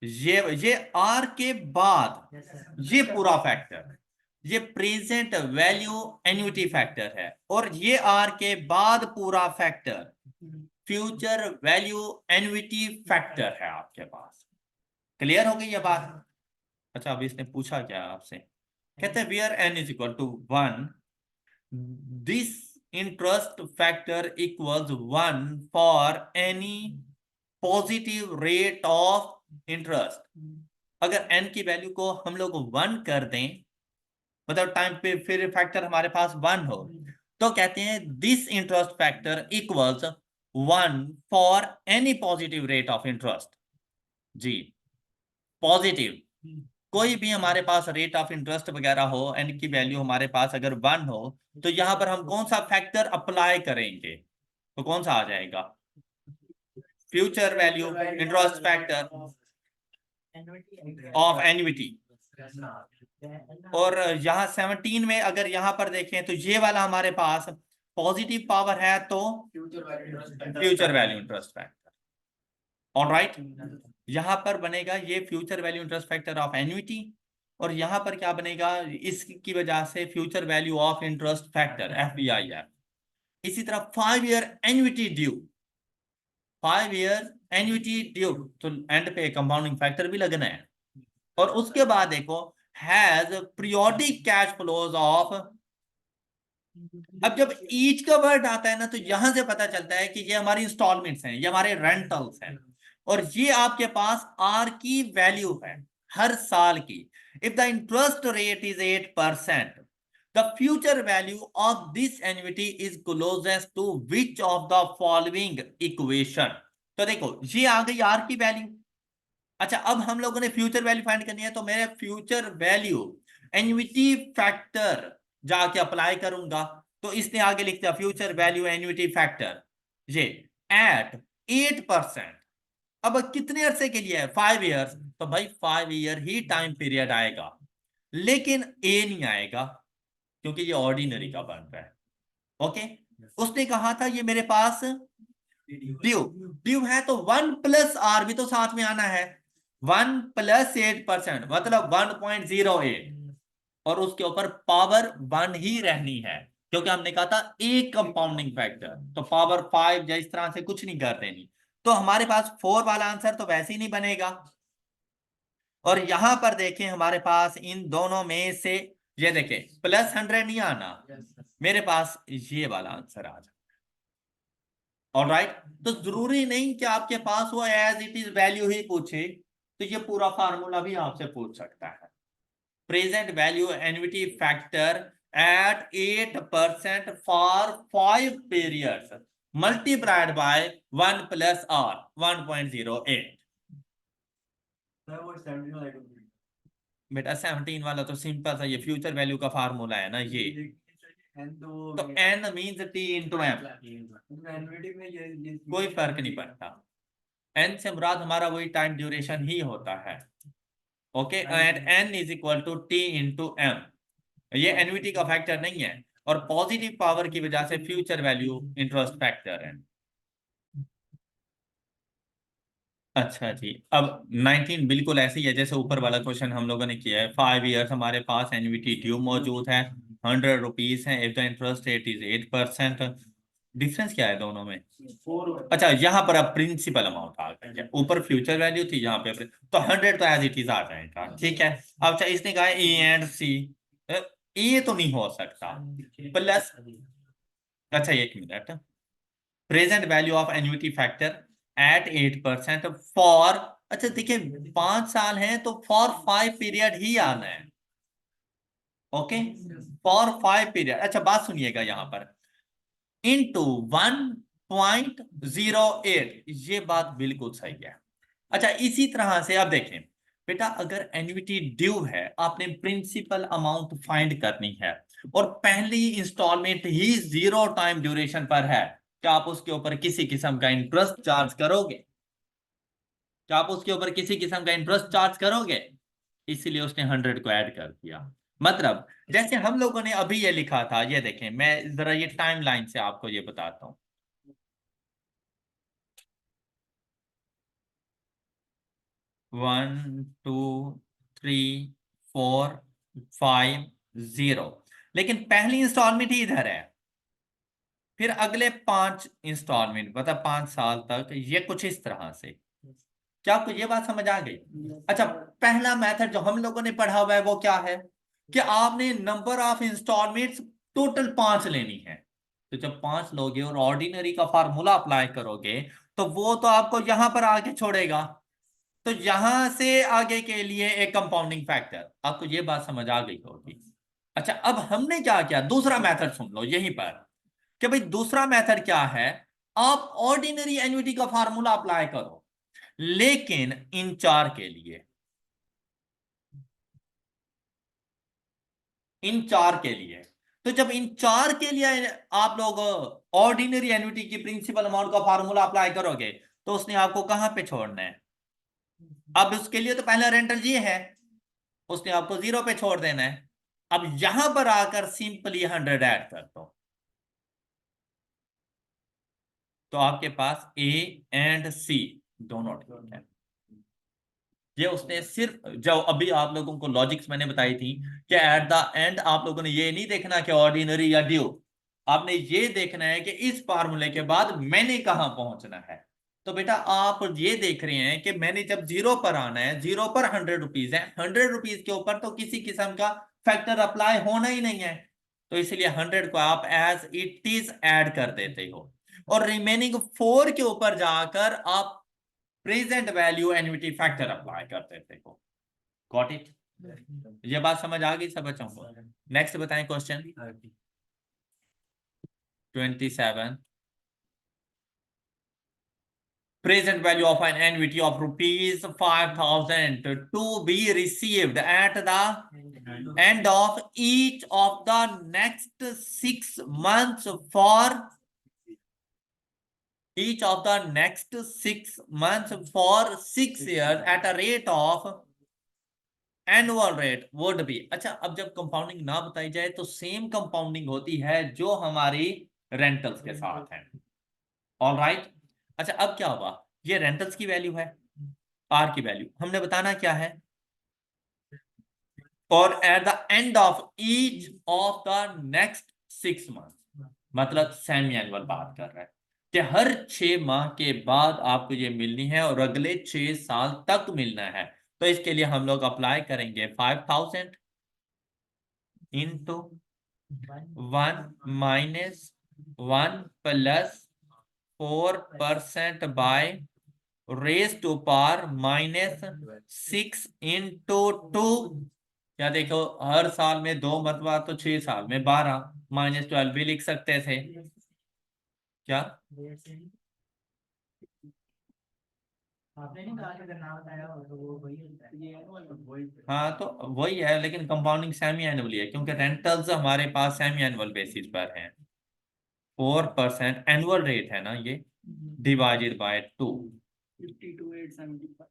ये आर के बाद ये पूरा फैक्टर, ये प्रेजेंट वैल्यू एन्युटी फैक्टर है, और ये आर के बाद पूरा factor future value annuity factor है आपके पास। क्लियर हो गई ये बात। अच्छा अभी इसने पूछा क्या आपसे, कहते हैं where n is equal to 1 this interest factor equals 1 for any positive rate of interest. अगर n की वैल्यू को हम लोग 1 कर दें, मतलब टाइम पे फिर फैक्टर हमारे पास 1 हो, तो कहते हैं this interest factor equals 1 for any positive rate of interest. जी पॉजिटिव, कोई भी हमारे पास रेट ऑफ इंटरेस्ट वगैरह हो, n की वैल्यू हमारे पास अगर 1 हो, तो यहां पर हम कौन सा फैक्टर अप्लाई करेंगे, तो कौन सा आ जाएगा, future value interest factor of annuity. और यहाँ 17 में अगर यहाँ पर देखें तो ये वाला हमारे पास पॉजिटिव पावर है, तो future value interest factor. Alright, यहाँ पर बनेगा ये future value interest factor of annuity, और यहाँ पर क्या बनेगा, इसकी वजह से future value of interest factor FVIF। इसी तरह 5 year annuity due, 5 year annuity due, तो एंड पे कंपाउंडिंग फैक्टर भी लगना है। और उसके बाद देखो has periodic cash flows of, अब जब ईच का वर्ड आता है ना तो यहां से पता चलता है कि ये हमारी इंस्टॉलमेंट्स हैं, ये हमारे रेंटल्स हैं, और ये आपके पास आर की वैल्यू है हर साल की। If the interest rate is 8%, the future value of this annuity is closest to which of the following equation. तो देखो ये आ गई आर की वैल्यू। अच्छा, अब हम लोगों ने फ्यूचर वैल्यू फाइंड करनी है, तो मेरे फ्यूचर वैल्यू एन्युटी फैक्टर जाके अप्लाई करूंगा, तो इसने आगे लिख दिया फ्यूचर वैल्यू एन्युटी फैक्टर ये एट 8%। अब कितने अरसे के लिए है, 5 ईयर्स, तो भाई 5 ईयर ही टाइम पीरियड आएगा, लेकिन ए नहीं आएगा क्योंकि ये ऑर्डिनरी का बन रहा है। ओके, उसने कहा था ये मेरे पास ड्यू, ड्यू है तो 1 + R भी तो साथ में आना है, 1 + 8% मतलब 1.08, और उसके ऊपर पावर 1 ही रहनी है क्योंकि हमने कहा था एक कंपाउंडिंग फैक्टर, तो पावर 5 या इस तरह से कुछ नहीं कर देनी। तो हमारे पास 4 वाला आंसर तो वैसे ही नहीं बनेगा। और यहां पर देखें हमारे पास इन दोनों में से ये देखें +100 नहीं आना, मेरे पास ये वाला आंसर आ जाए। ऑलराइट, तो जरूरी नहीं कि आपके पास वो एज इट इज वैल्यू ही पूछे, तो ये पूरा फार्मूला भी आपसे पूछ सकता है। Present value annuity factor at 8% for 5 periods multiplied by 1 + R 1.08। बेटा 17 वाला तो सिंपल सा ये फ्यूचर वैल्यू का फार्मूला है ना ये, तो n means t into m, कोई फर्क नहीं पड़ता। n से मुराद हमारा वही टाइम ड्यूरेशन ही होता है। Okay, and n is equal to t into m, ये एन्युटी का फैक्टर नहीं है, और पॉजिटिव पावर की वजह से फ्यूचर वैल्यू इंटरेस्ट फैक्टर है। अच्छा जी, अब 19 बिल्कुल ऐसे ही है जैसे ऊपर वाला क्वेश्चन हम लोगों ने किया है। 5 ईयर्स हमारे पास एन्युटी ड्यू मौजूद है, 100 रुपीज है, if the interest rate is 8%। Difference क्या है दोनों में? अच्छा, यहाँ पर अब प्रिंसिपल अमाउंट आ गया, ऊपर फ्यूचर वैल्यू थी, यहाँ पे तो 100 तो एज इट इज आ जाएगा। ठीक है, अब अच्छा इसने कहा ए एंड सी, ये तो नहीं हो सकता प्लस, अच्छा एक minute, present value of annuity factor at 8% for, अच्छा देखिए 5 साल है तो फॉर 5 पीरियड ही आना है। Okay, for 5 period. अच्छा बात सुनिएगा यहाँ पर, इनटू 1.08, ये बात बिल्कुल सही है। अच्छा इसी तरह से अब देखें बेटा, अगर एन्युटी ड्यू है, आपने प्रिंसिपल अमाउंट फाइंड करनी है, और पहली इंस्टॉलमेंट ही 0 टाइम ड्यूरेशन पर है, क्या आप उसके ऊपर किसी किस्म का इंटरेस्ट चार्ज करोगे? क्या आप उसके ऊपर किसी किस्म का इंटरेस्ट चार्ज करोगे? इसीलिए उसने 100 को ऐड कर दिया। मतलब जैसे हम लोगों ने अभी ये लिखा था, ये देखें मैं जरा ये टाइम लाइन से आपको ये बताता हूँ। 1 2 3 4 5 0, लेकिन पहली इंस्टॉलमेंट ही इधर है, फिर अगले 5 इंस्टॉलमेंट मतलब 5 साल तक ये कुछ इस तरह से। क्या आपको ये बात समझ आ गई? अच्छा, पहला मेथड जो हम लोगों ने पढ़ा हुआ है वो क्या है कि आपने नंबर ऑफ इंस्टॉलमेंट्स टोटल 5 लेनी है, तो जब 5 लोगे और ऑर्डिनरी का फार्मूला अप्लाई करोगे तो वो तो आपको यहां पर आके छोड़ेगा, तो यहां से आगे के लिए एक कंपाउंडिंग फैक्टर। आपको ये बात समझ आ गई होगी। अच्छा, अब हमने क्या किया, दूसरा मेथड सुन लो यहीं पर, कि भाई दूसरा मेथड क्या है, आप ऑर्डिनरी एन्युटी का फार्मूला अप्लाई करो, लेकिन इन 4 के लिए, इन 4 के लिए, तो जब इन 4 के लिए आप लोग ऑर्डिनरी एन्युटी की प्रिंसिपल अमाउंट का फार्मूला अप्लाई करोगे, तो उसने आपको कहां पे छोड़ना है? अब उसके लिए तो पहला रेंटल ये है, उसने आपको 0 पे छोड़ देना है। अब यहां पर आकर सिंपली 100 ऐड कर दो, तो आपके पास ए एंड सी दोनों ठीक है। ये उसने सिर्फ, जो अभी आप लोगों को लॉजिक्स मैंने बताई थी कि एट द एंड आप लोगों ने ये नहीं देखना कि ऑर्डिनरी या ड्यू, आपने ये देखना है कि इस फार्मूले के बाद मैंने कहां पहुंचना है। तो बेटा आप ये देख रहे हैं कि मैंने जब 0 पर आना है, 0 पर 100 रुपीज है, 100 रुपीज के ऊपर तो किसी किस्म का फैक्टर अप्लाई होना ही नहीं है, तो इसलिए 100 को आप एज इट इज ऐड कर देते हो, और रिमेनिंग 4 के ऊपर जाकर आप present value annuity factor apply करते थे को। Got it? ये बात समझ आ गई सब बच्चों को? नेक्स्ट बताएं question 27। Present value of an annuity of rupees 5,000 to be received at the end of each of the next 6 months for each of the next 6 months for 6 years at a rate of annual rate would be. अच्छा, अब जब compounding ना बताई जाए तो same compounding होती है जो हमारी रेंटल्स के साथ है। All right. अच्छा, अब क्या हुआ, ये रेंटल्स की वैल्यू है, आर की वैल्यू हमने बताना क्या है, और eight the end of each of the next 6 month, मतलब सेमी एनुअल बात कर रहा है कि हर 6 माह के बाद आपको ये मिलनी है और अगले 6 साल तक मिलना है। तो इसके लिए हम लोग अप्लाई करेंगे 5,000 into 1 minus 1 plus 4% by raise to power -6 into 2। क्या देखो, हर साल में 2 मरतबा, तो 6 साल में 12, -12 भी लिख सकते थे क्या? आपने नहीं कहा अगर ना बताया हो तो वो वही है। हाँ तो वही है, लेकिन कंपाउंडिंग सेमी एनुअली है क्योंकि रेंटल्स हमारे पास सेमी एनुअल बेसिस पर हैं। 4% एनुअल रेट है ना ये, डिवाइडेड बाय 2, 52,875,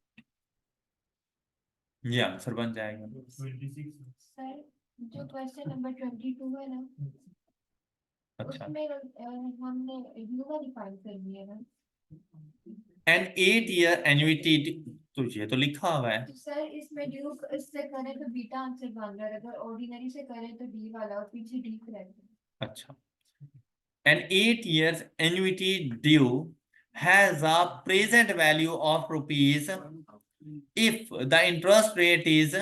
ये आंसर बन जाएगा। 26 सर, जो क्वेश्चन नंबर 22 है ना, अच्छा, उसमें हमने यूगा डिफाइन कर दिया ना। एन 8 ईयर एन्युइटी, तो ये तो लिखा हुआ है। तो सर इसमें ड्यू इससे करें तो बीटा आंसर बन रहा है, अगर ऑर्डिनरी से करें तो डी वाला और पीछे डी करेक्ट है। अच्छा, an 8 years annuity due has a present value of rupees if the interest rate is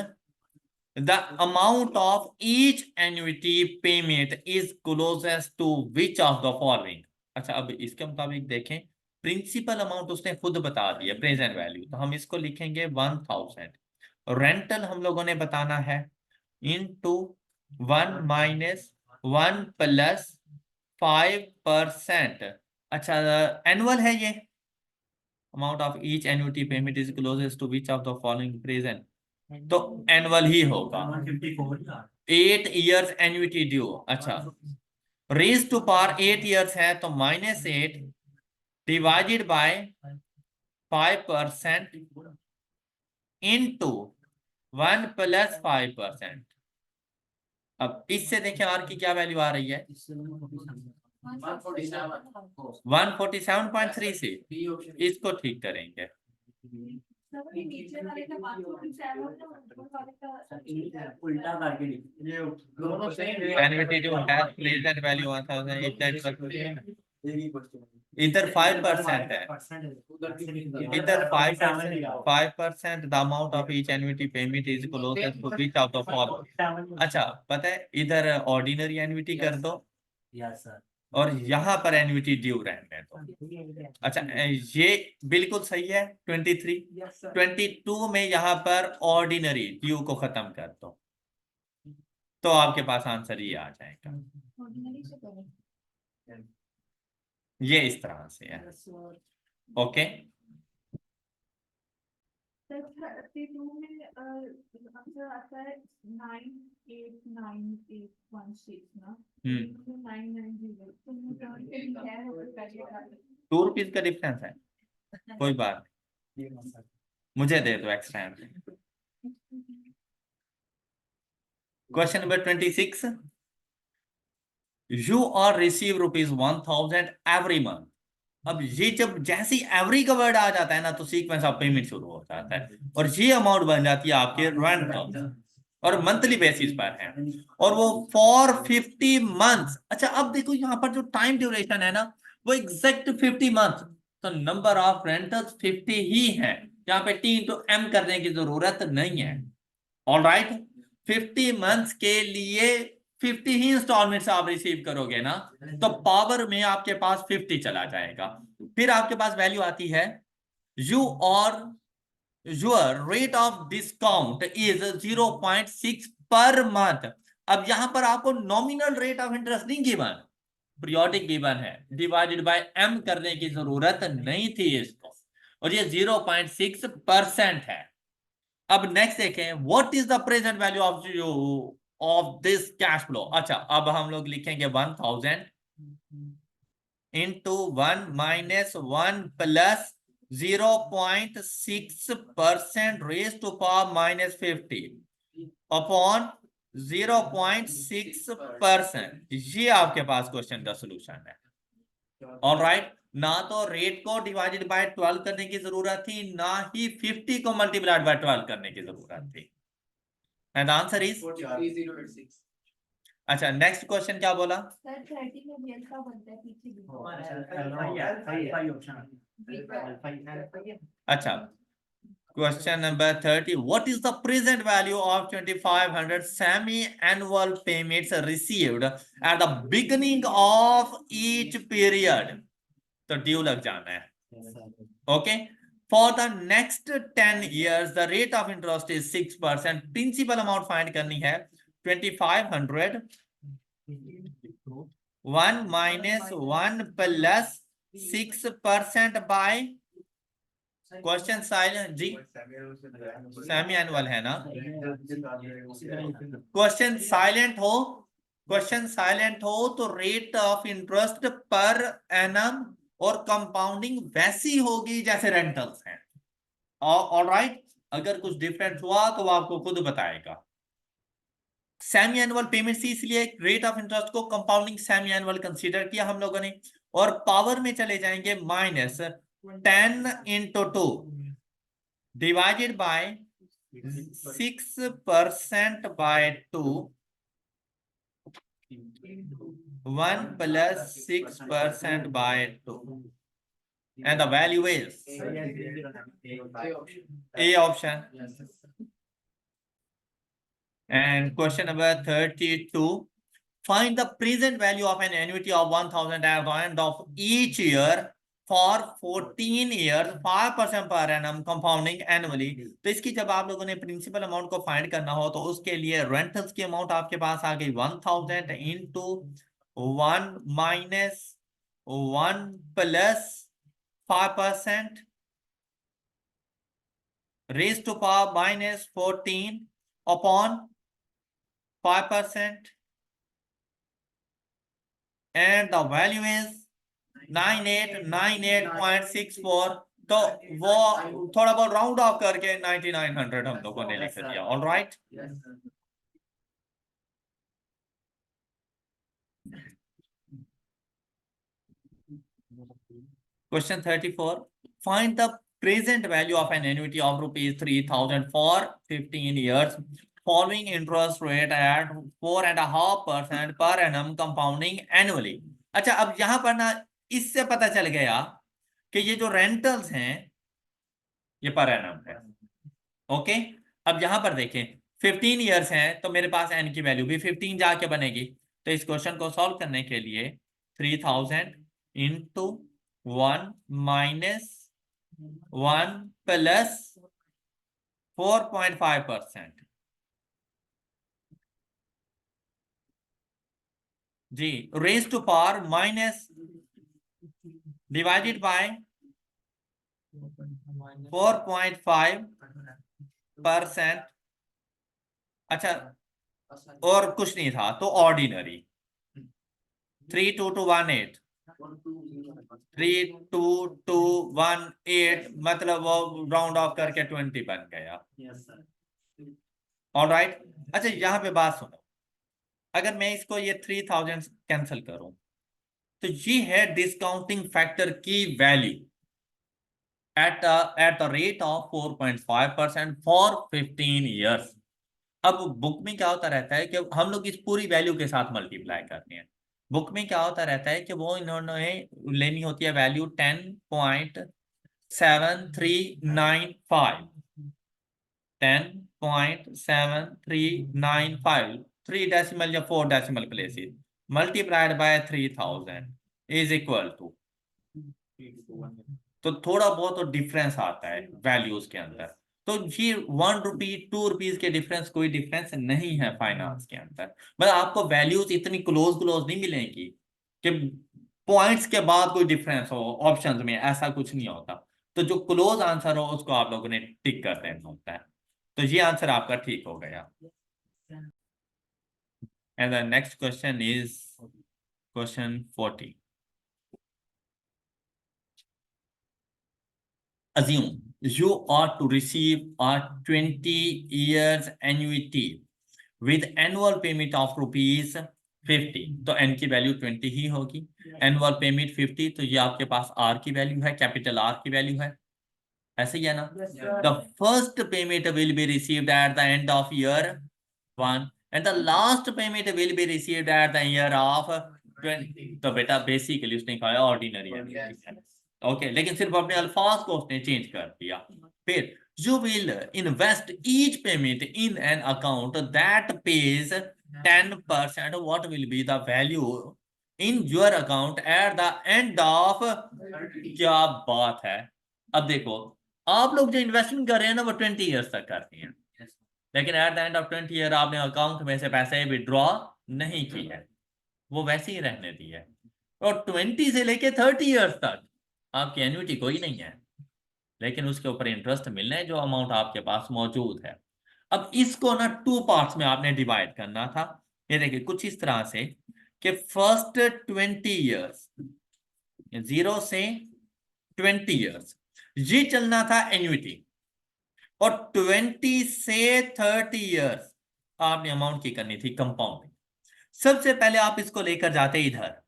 the amount of each annuity payment is closest to which of the following। अच्छा, अब इसके मुताबिक देखें, प्रिंसिपल अमाउंट उसने खुद बता दिया प्रेजेंट वैल्यू, तो हम इसको लिखेंगे 1000। रेंटल हम लोगों ने बताना है इनटू 1 माइनस 1 प्लस 5%। अच्छा, एनुअल है ये, amount of each annuity payment is closest to which of the following present, तो एनुअल ही होगा। 8 इयर्स एन्युटी ड्यू। अच्छा, रेज टू पावर 8 इयर्स है तो -8 डिवाइडेड बाय 5% इनटू 1 प्लस 5%। अब इससे देखें आर की क्या वैल्यू आ रही है, 147.3 से, इसको ठीक करेंगे। उल्टा करके एन्युटी जो है प्रेजेंट वैल्यू 1000, इधर 5% है, इधर 5% the amount of each annuity payment is closest to which of the following. अच्छा, पता है, इधर ऑर्डिनरी एन्युटी कर दो और यहाँ पर एन्युटी ड्यू रहने दो। अच्छा, ये बिल्कुल सही है। 23 22 में यहाँ पर ऑर्डिनरी ड्यू को खत्म कर दो, तो आपके पास आंसर ये आ जाएगा। ये इस तरह से है। ओके, 32 में आंसर आता है 989816 ना। 990 तो 2 रुपीज का डिफरेंस है, कोई बात नहीं, मुझे दे दो extra. Question number 26, you are receive ₹1,000 every month. अब ये जब जैसी एवरी का वर्ड आ जाता है ना तो सीक्वेंस ऑफ पेमेंट शुरू हो जाता है और ये अमाउंट बन जाती है आपके रेंटल और मंथली बेसिस पर है और वो फॉर 50 मंथ्स। अच्छा अब देखो यहाँ पर जो टाइम ड्यूरेशन है ना वो एग्जैक्ट 50 मंथ, तो नंबर ऑफ रेंटल्स 50 ही है, यहाँ पे T इंटू M करने की जरूरत नहीं है। ऑल राइट, 50 मंथ्स के लिए 50 ही इंस्टॉलमेंट्स आप रिसीव करोगे ना तो पावर में आपके पास 50 चला जाएगा। फिर आपके पास वैल्यू आती है यू और your rate of discount is 0.6 per month. अब यहां पर आपको नॉमिनल रेट ऑफ इंटरेस्ट नहीं गिवन, पीरियोडिक गिवन है, डिवाइडेड बाय M करने की जरूरत नहीं थी इसको, और ये 0.6% है। अब नेक्स्ट देखें, what is the present value of you of this cash flow. अच्छा अब हम लोग लिखेंगे 1000 into 1 minus 1 plus 0.6% raise to power minus 50 upon 0.6%। ये आपके पास क्वेश्चन का सोल्यूशन है। ऑल राइट, ना तो रेट को डिवाइडेड बाय 12 करने की जरूरत थी, ना ही 50 को मल्टीप्लाइड बाय 12 करने की जरूरत थी। And answer is 3086। अच्छा नेक्स्ट क्वेश्चन क्या बोला? सर 30 में BL का बनता है पीछे B। अच्छा question number 30, what is the present value of 2500 semi annual payments received at the beginning of each period. तो ड्यू लग जाना है। Okay, for the next 10 years the rate of interest is 6%। Principal amount find करनी है 2500 1 minus 1 plus 6% by question silent जी, semi annual है ना। Question silent हो तो रेट ऑफ इंटरेस्ट पर एनम और कंपाउंडिंग वैसी होगी जैसे रेंटल्स हैं। ऑल राइट, अगर कुछ डिफरेंस हुआ तो वो आपको खुद बताएगा। सेमी एनुअल पेमेंट सी, इसलिए रेट ऑफ इंटरेस्ट को कंपाउंडिंग सेमी एनुअल कंसीडर किया हम लोगों ने, और पावर में चले जाएंगे minus 10 into 2 divided by 6% by 2 1 plus 6% by 2 and the value is A option. And question number 32, find the present value of an annuity of 1000 at the end of each year for 14 years 5% per annum compounding annually। तो इसकी जब आप लोगों ने principal amount को find करना हो तो उसके लिए रेंटल्स की अमाउंट आपके पास आ गई 1000 into 1 minus 1 plus 5% raise to power minus 14 upon 5% and the value is 9898.64। तो वो थोड़ा बहुत राउंड ऑफ करके 9900 हम लोगों ने लिख दिया। All right, question 34, find the present value of an annuity of ₹3000 for 15 years following interest rate at 4.5% per annum compounding annually। अच्छा अब यहां पर ना इससे पता चल गया कि ये जो रेंटल्स हैं ये पर एनम है। ओके, अब यहां पर देखें 15 years हैं तो मेरे पास एन की वैल्यू भी 15 जाके बनेगी। तो इस क्वेश्चन को सॉल्व करने के लिए 3000 इंटू 1 माइनस 1 प्लस 4.5% जी raise to power minus divided by 4.5%। अच्छा और कुछ नहीं था तो ऑर्डिनरी 32218 32218 मतलब वो राउंड ऑफ करके 20 बन गया। ऑल राइट, अच्छा यहाँ पे बात सुनो, अगर मैं इसको ये 3000 कैंसिल करूं तो ये है डिस्काउंटिंग फैक्टर की value at the rate of 4.5% for 15 years। अब बुक में क्या होता रहता है कि हम लोग इस पूरी वैल्यू के साथ मल्टीप्लाई करते हैं। बुक में क्या होता रहता है कि वो इन्होंने लेनी होती है वैल्यू 10.7395, 10.7395, 3 डेसिमल या 4 decimal places multiplied by 3000 is equal to, तो थोड़ा बहुत तो डिफरेंस आता है वैल्यूज के अंदर। तो ये 1 रुपी 2 रुपीज के डिफरेंस कोई डिफरेंस नहीं है फाइनेंस के अंदर। मतलब आपको वैल्यूज इतनी क्लोज क्लोज नहीं मिलेंगी कि पॉइंट्स के बाद कोई डिफरेंस हो ऑप्शंस में, ऐसा कुछ नहीं होता। तो जो क्लोज आंसर हो उसको आप लोगों ने टिक कर देना होता है। तो ये आंसर आपका ठीक हो गया। And the next question is question 40। Assume you are to receive a 20 years annuity with annual payment of rupees 50। तो n की वैल्यू 20 ही होगी, एनुअल पेमेंट 50, तो ये आपके पास r की वैल्यू है, कैपिटल R की वैल्यू है, ऐसे ही है ना। The first payment will be received at the end of year 1 and the last payment will be received at the year of 20। तो बेटा बेसिकली उसने कहा ऑर्डिनरी, ओके, लेकिन सिर्फ अपने अल्फाज को उसने चेंज कर दिया। फिर you will invest each payment in an account that pays 10%, what will be the value in your account at the end of, क्या बात है। अब देखो, आप लोग जो इन्वेस्टमेंट कर रहे हैं ना वो 20 ईयर्स तक करते हैं, लेकिन eight the end of 20 year आपने अकाउंट में से पैसे विड्रॉ नहीं की है, वो वैसे ही रहने दी है। और 20 से लेके 30 ईयर्स तक आपकी एन्युटी कोई नहीं है, लेकिन उसके ऊपर इंटरेस्ट मिलना है जो अमाउंट आपके पास मौजूद है। अब इसको ना 2 पार्ट्स में आपने डिवाइड करना था। ये देखिए कुछ इस तरह से कि फर्स्ट 20 ईयर्स, 0 से 20 ईयर्स ये चलना था एन्युटी, और 20 से 30 ईयर्स आपने अमाउंट की करनी थी कंपाउंडिंग। सबसे पहले आप इसको लेकर जाते इधर,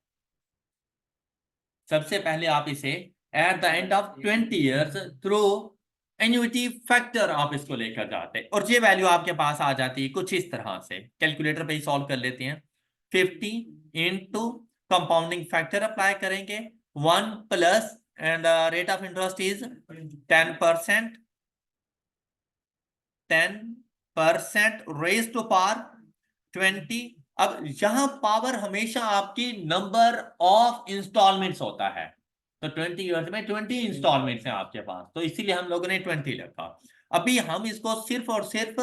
सबसे पहले आप इसे eight the end of 20 years through annuity factor आप इसको लेकर जाते, और ये वैल्यू आपके पास आ जाती है कुछ इस तरह से। कैलकुलेटर पे ही सॉल्व कर लेते हैं। 50 इंटू कंपाउंडिंग फैक्टर अप्लाई करेंगे 1 plus, and rate of interest is 10%, 10% raise to power 20। अब यहां पावर हमेशा आपकी नंबर ऑफ इंस्टॉलमेंट्स होता है, तो 20 ईयर्स में 20 इंस्टॉलमेंट्स हैं आपके पास, तो इसीलिए हम लोगों ने 20 लिखा। अभी हम इसको सिर्फ और सिर्फ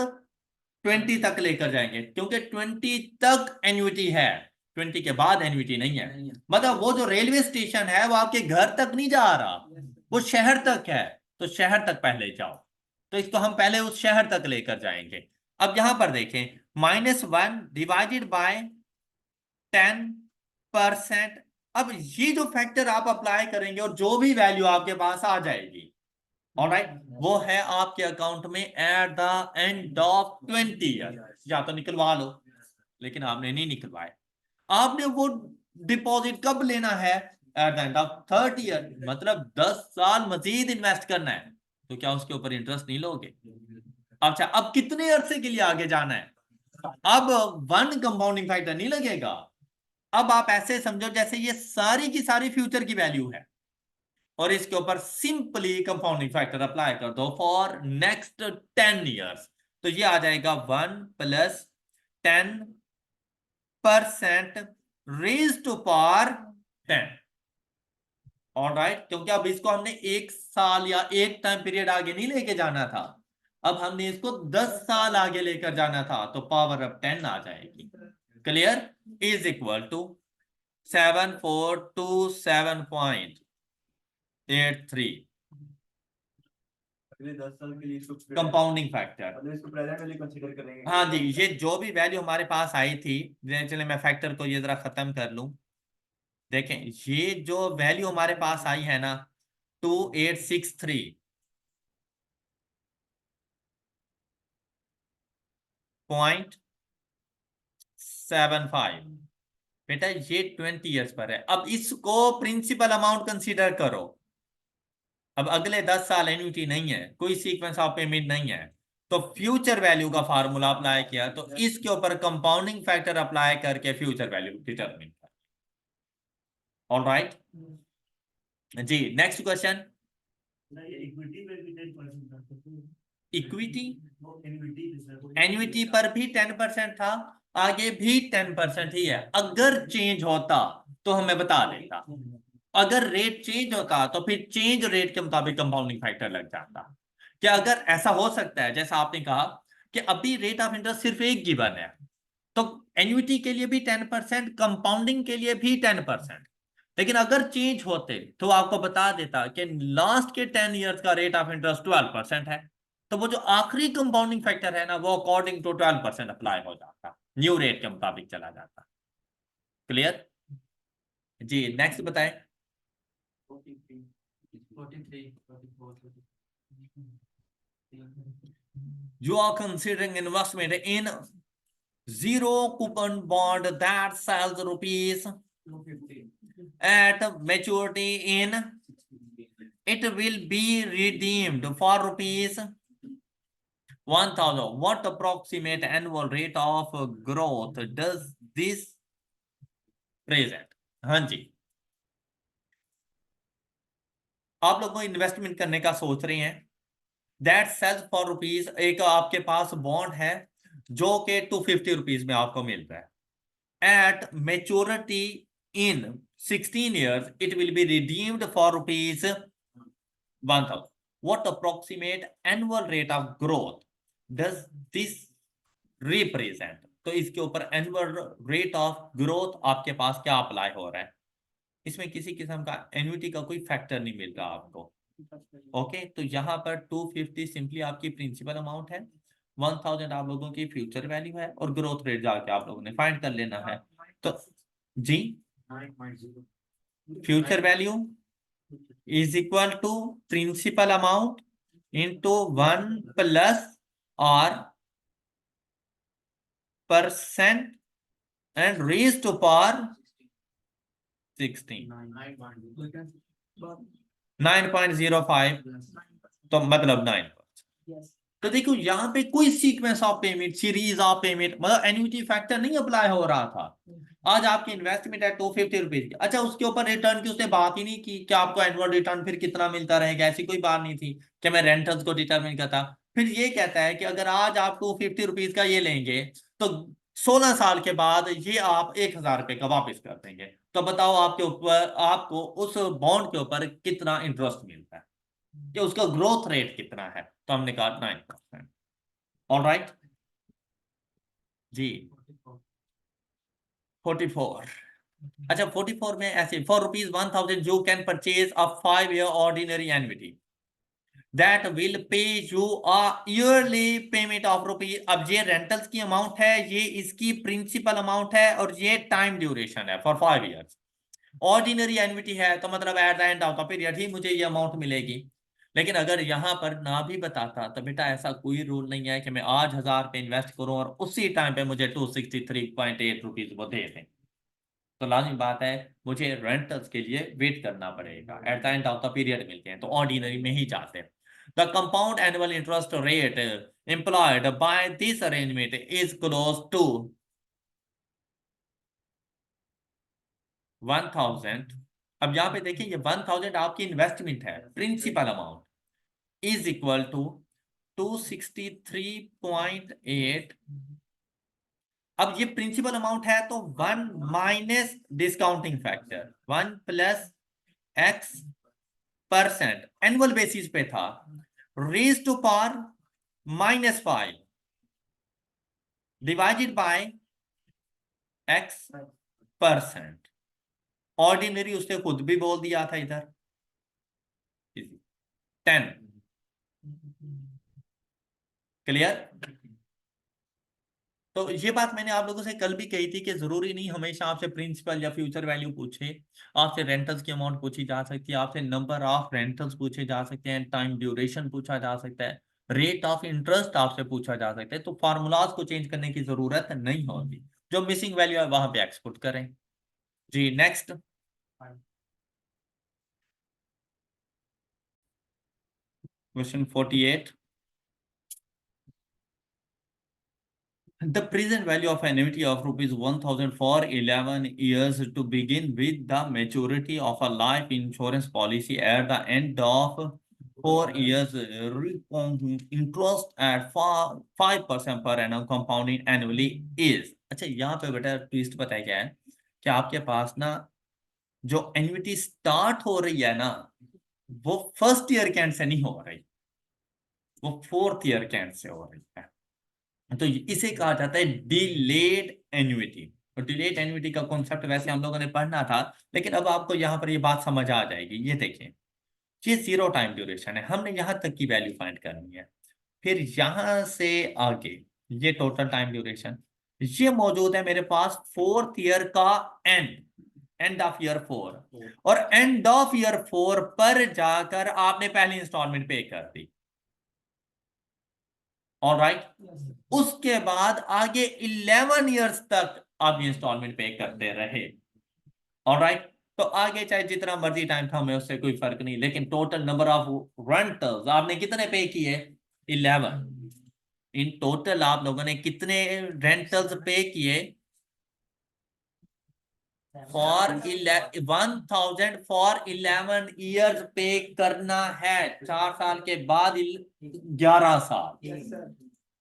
20 तक लेकर जाएंगे, क्योंकि 20 तक एन्युटी है, 20 के बाद एन्युटी नहीं है। मतलब वो जो रेलवे स्टेशन है वो आपके घर तक नहीं जा रहा, वो शहर तक है, तो शहर तक पहले जाओ। तो इसको हम पहले उस शहर तक लेकर जाएंगे। अब यहां पर देखें, -1 डिवाइडेड बाय 10%। अब ये जो फैक्टर आप अप्लाई करेंगे और जो भी वैल्यू आपके पास आ जाएगी, ऑलराइट, वो है आपके अकाउंट में eight the end of 20 year. या तो निकलवा लो, लेकिन आपने नहीं निकलवाए। आपने वो डिपॉजिट कब लेना है? Eight the end of 30 year, मतलब 10 साल मजीद इन्वेस्ट करना है, तो क्या उसके ऊपर इंटरेस्ट नहीं लोगे? अच्छा, अब कितने अरसे के लिए आगे जाना है? अब 1 कंपाउंडिंग फैक्टर नहीं लगेगा। अब आप ऐसे समझो जैसे ये सारी की सारी फ्यूचर की वैल्यू है, और इसके ऊपर सिंपली कंपाउंडिंग फैक्टर अप्लाई कर दो फॉर नेक्स्ट 10 ईयर्स। तो ये आ जाएगा 1 plus 10% raise to power 10। Alright, क्योंकि अब इसको हमने 1 साल या एक टाइम पीरियड आगे नहीं लेके जाना था, अब हमने इसको 10 साल आगे लेकर जाना था, तो पावर अब 10 आ जाएगी। क्लियर? इज इक्वल टू 7427.83 अगले 10 साल के लिए इसको कंपाउंडिंग फैक्टर। मतलब इसको प्रेजेंट वैल्यू कंसीडर करेंगे। हाँ जी, ये जो भी वैल्यू हमारे पास आई थी, चलिए मैं फैक्टर को ये जरा खत्म कर लूं। देखें, ये जो वैल्यू हमारे पास आई है ना 2863.7 675। बेटा ये 20 ईयर्स पर है। अब इसको प्रिंसिपल अमाउंट कंसीडर करो। अब अगले 10 साल एन्युटी नहीं है, कोई सीक्वेंस ऑफ पेमेंट नहीं है, तो फ्यूचर वैल्यू का फार्मूला अप्लाई किया, तो इसके ऊपर कंपाउंडिंग फैक्टर अप्लाई करके फ्यूचर वैल्यू डिटरमिन कर। ऑल राइट जी, नेक्स्ट क्वेश्चन। इक्विटी एन्युटी पर भी 10% था, आगे भी 10% ही है। अगर चेंज होता तो हमें बता देता, अगर रेट चेंज होता तो फिर चेंज रेट के मुताबिक कंपाउंडिंग फैक्टर लग जाता। क्या अगर ऐसा हो सकता है जैसा आपने कहा कि अभी रेट ऑफ इंटरेस्ट सिर्फ एक गिवन है, तो एन्युटी के लिए भी 10%, कंपाउंडिंग के लिए भी 10%, लेकिन अगर चेंज होते तो आपको बता देता कि लास्ट के 10 इयर्स का रेट ऑफ इंटरेस्ट 12% है, तो वो जो आखिरी कंपाउंडिंग फैक्टर है ना, वो अकॉर्डिंग टू 12% अप्लाई हो जाता, न्यू रेट के मुताबिक चला जाता। क्लियर जी, नेक्स्ट बताएं। You are considering investment in zero coupon bond that sells rupees at maturity in, it will be redeemed for rupees 1000. What approximate annual rate of growth does this present? हाँ जी, आप लोगों को investment करने का सोच रहे हैं, दैट सेल्स फॉर रुपीज, एक आपके पास बॉन्ड है जो कि 250 रुपीज में आपको मिल रहा है, eight maturity in 16 years it will be redeemed for rupees 1000. What approximate annual rate of growth does this represent? तो इसके ऊपर एनुअल रेट ऑफ ग्रोथ आपके पास क्या अप्लाई हो रहा है? इसमें किसी किस्म का एन्युटी का कोई फैक्टर नहीं मिल रहा आपको। ओके, तो यहाँ पर 250 सिंपली आपकी प्रिंसिपल अमाउंट है, 1000 आप लोगों की फ्यूचर वैल्यू है, और ग्रोथ रेट जाके आप लोगों ने फाइंड कर लेना है। तो जी, future value is equal to principal amount into 1 plus R percent and raise to power 16, 9.05, तो मतलब 9। तो देखो यहाँ पे कोई sequence of payment, series of payment, मतलब एन्युटी फैक्टर नहीं अप्लाई हो रहा था। आज आपकी इन्वेस्टमेंट है 250 रुपीज की, अच्छा उसके ऊपर रिटर्न की उसने बात ही नहीं की कि आपको एनुअल रिटर्न फिर कितना मिलता रहेगा, ऐसी कोई बात नहीं थी कि मैं रेंटल्स को डिटरमिन करता। फिर ये कहता है कि अगर आज आप 250 रुपीज का ये लेंगे तो 16 साल के बाद ये आप 1000 रुपए का वापस कर देंगे, तो बताओ आपके ऊपर, आपको उस बॉन्ड के ऊपर कितना इंटरेस्ट मिलता है, कि उसका ग्रोथ रेट कितना है? तो हमने कहा 9%। ऑल राइट जी, 44। अच्छा 44 में ऐसे, for rupees 1000 you can purchase a 5 year ordinary annuity that will pay you a yearly payment of rupees. अब ये रेंटल्स की अमाउंट है, ये इसकी प्रिंसिपल अमाउंट है, और ये टाइम ड्यूरेशन है फॉर 5 years। ऑर्डिनरी एन्युटी है तो मतलब at the end of the period ही मुझे ये अमाउंट मिलेगी। लेकिन अगर यहाँ पर ना भी बताता तो बेटा ऐसा कोई रूल नहीं है कि मैं आज 1000 पे इन्वेस्ट करूं और उसी टाइम पे मुझे 263.8 रुपीज वो दे दें। तो लाजिम बात है मुझे रेंटल्स के लिए वेट करना पड़ेगा, at the end of the period मिलते हैं, तो ऑर्डिनरी में ही जाते हैं। The compound annual interest rate employed by this arrangement is close to 1000। अब यहाँ पे देखिए ये 1000 आपकी इन्वेस्टमेंट है, principal amount is equal to 263.8। अब ये प्रिंसिपल अमाउंट है तो 1 minus discounting factor 1 plus x% annual basis पे था, raise to power -5 divided by x%। Ordinary उसने खुद भी बोल दिया था इधर 10। क्लियर? तो ये बात मैंने आप लोगों से कल भी कही थी कि जरूरी नहीं हमेशा आपसे प्रिंसिपल या फ्यूचर वैल्यू पूछे, आपसे रेंटल्स की अमाउंट पूछी जा सकती है, आपसे नंबर ऑफ रेंटल्स पूछे जा सकते हैं, टाइम ड्यूरेशन पूछा जा सकता है, रेट ऑफ इंटरेस्ट आपसे पूछा जा सकता है। तो फार्मूलाज को चेंज करने की जरूरत नहीं होती, जो मिसिंग वैल्यू है वहां पे एक्सपोर्ट करें जी। Next question 48, the present value of annuity of rupees 1000 for 11 years to begin with the maturity of a life insurance policy at the end of 4 years, interest at 5% per annum compounding annually is। अच्छा यहाँ पे बेटा twist पता है क्या है कि आपके पास ना जो एन्युटी स्टार्ट हो रही है ना वो फर्स्ट ईयर के एंड से नहीं हो रही, वो फोर्थ ईयर के एंड से हो रही है। तो इसे कहा जाता है डिलेड एन्युटी। और डिलेड एन्युटी का कॉन्सेप्ट वैसे हम लोगों ने पढ़ना था, लेकिन अब आपको यहाँ पर ये बात समझ आ जाएगी। ये देखें, ये 0 टाइम ड्यूरेशन है, हमने यहाँ तक की वैल्यू फाइंड करनी है। फिर यहां से आगे ये टोटल टाइम ड्यूरेशन, ये मौजूद है मेरे पास फोर्थ ईयर का एंड ऑफ ईयर 4, और एंड ऑफ ईयर 4 पर जाकर आपने पहली इंस्टॉलमेंट पे कर दी। ऑलराइट, उसके बाद आगे 11 इयर्स तक आप इंस्टॉलमेंट पे करते रहे। ऑलराइट, तो आगे चाहे जितना मर्जी टाइम था हमें उससे कोई फर्क नहीं, लेकिन टोटल नंबर ऑफ रेंटल्स आपने कितने पे किए? 11। इन टोटल आप लोगों ने कितने रेंटल्स पे किए? फॉर 1000 फॉर 11 इयर्स पे करना है, 4 साल के बाद 11 साल।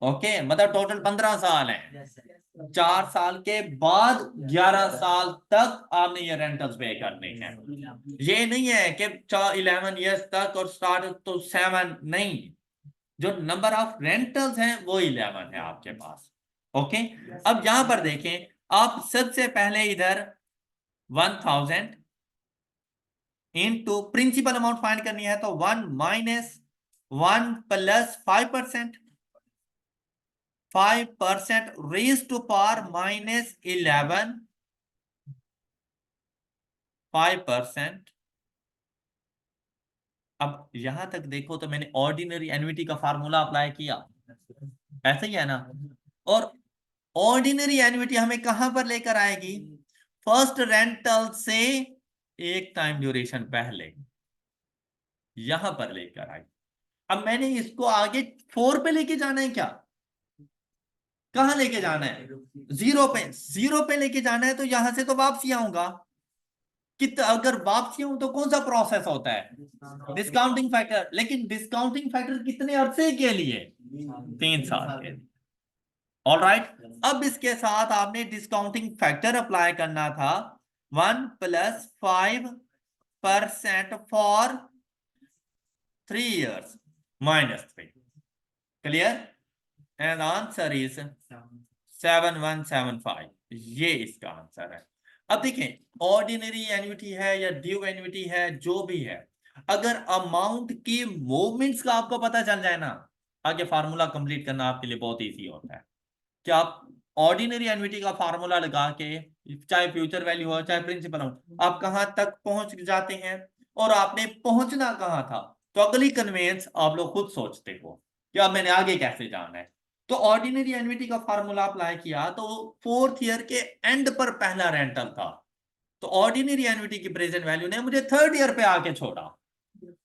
ओके, मतलब टोटल 15 साल है। 4 साल के बाद 11 साल तक आपने ये रेंटल्स पे करने हैं। ये नहीं है कि 11 इयर्स तक और स्टार्ट तो 7 नहीं, जो नंबर ऑफ रेंटल्स हैं वो 11 है आपके पास। ओके, अब यहां पर देखें, आप सबसे पहले इधर 1000 इनटू प्रिंसिपल अमाउंट फाइंड करनी है, तो 1 minus 1 plus 5%, 5% raise to power minus 11, 5%। अब यहां तक देखो तो मैंने ऑर्डिनरी एन्युटी का फार्मूला अप्लाई किया, ऐसा ही है ना। और ऑर्डिनरी एन्युटी हमें कहां पर लेकर आएगी? फर्स्ट रेंटल से एक टाइम ड्यूरेशन पहले यहां पर लेकर आई। अब मैंने इसको आगे 4 पे लेके जाना है क्या? कहां लेके जाना है? 0 पे। 0 पे लेके जाना है तो यहां से तो वापसी आऊंगा। अगर वापसी हूं तो कौन सा प्रोसेस होता है? Discounting factor. लेकिन डिस्काउंटिंग फैक्टर कितने अरसे के लिए? 3 साल के लिए। ऑलराइट, अब इसके साथ आपने डिस्काउंटिंग फैक्टर अप्लाई करना था, 1 plus 5% for 3 years minus 3। Clear? And answer is 7175। ये इसका आंसर है। अब देखें, ऑर्डिनरी एन्युटी है या ड्यू एन्युटी है, जो भी है, अगर अमाउंट की मूवमेंट्स का आपको पता चल जाए ना, आगे फार्मूला कंप्लीट करना आपके लिए बहुत इजी होता है। कि आप ऑर्डिनरी एन्युटी का फार्मूला लगा के, चाहे फ्यूचर वैल्यू हो चाहे प्रिंसिपल हो, आप कहां तक पहुंच जाते हैं और आपने पहुंचना कहां था। तो अगली कन्वेंस आप लोग खुद सोचते हो कि अब मैंने आगे कैसे जाना है। तो ऑर्डिनरी एन्युटी का फार्मूला अप्लाई किया तो फोर्थ ईयर के एंड पर पहला रेंटल था, तो ऑर्डिनरी एन्युटी की प्रेजेंट वैल्यू ने मुझे थर्ड ईयर पे आके छोड़ा।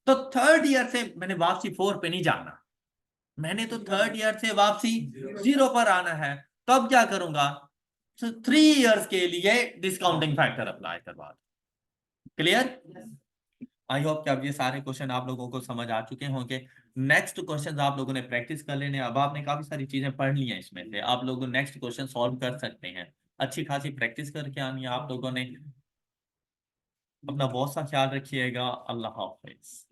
तो थर्ड ईयर से मैंने वापसी 4 पे नहीं जाना, मैंने तो थर्ड ईयर से वापसी 0 पर आना है। तो अब क्या करूंगा? 3 इयर्स के लिए डिस्काउंटिंग फैक्टर अप्लाई करवा। क्लियर? आई होप कि अब ये सारे क्वेश्चन आप लोगों को समझ आ चुके होंगे। नेक्स्ट क्वेश्चन आप लोगों ने प्रैक्टिस कर लेने। अब आपने काफी सारी चीजें पढ़ ली हैं, इसमें से आप लोग नेक्स्ट क्वेश्चन सॉल्व कर सकते हैं। अच्छी खासी प्रैक्टिस करके आनी है आप लोगों ने। अपना बहुत सा ख्याल रखिएगा। अल्लाह हाफिज।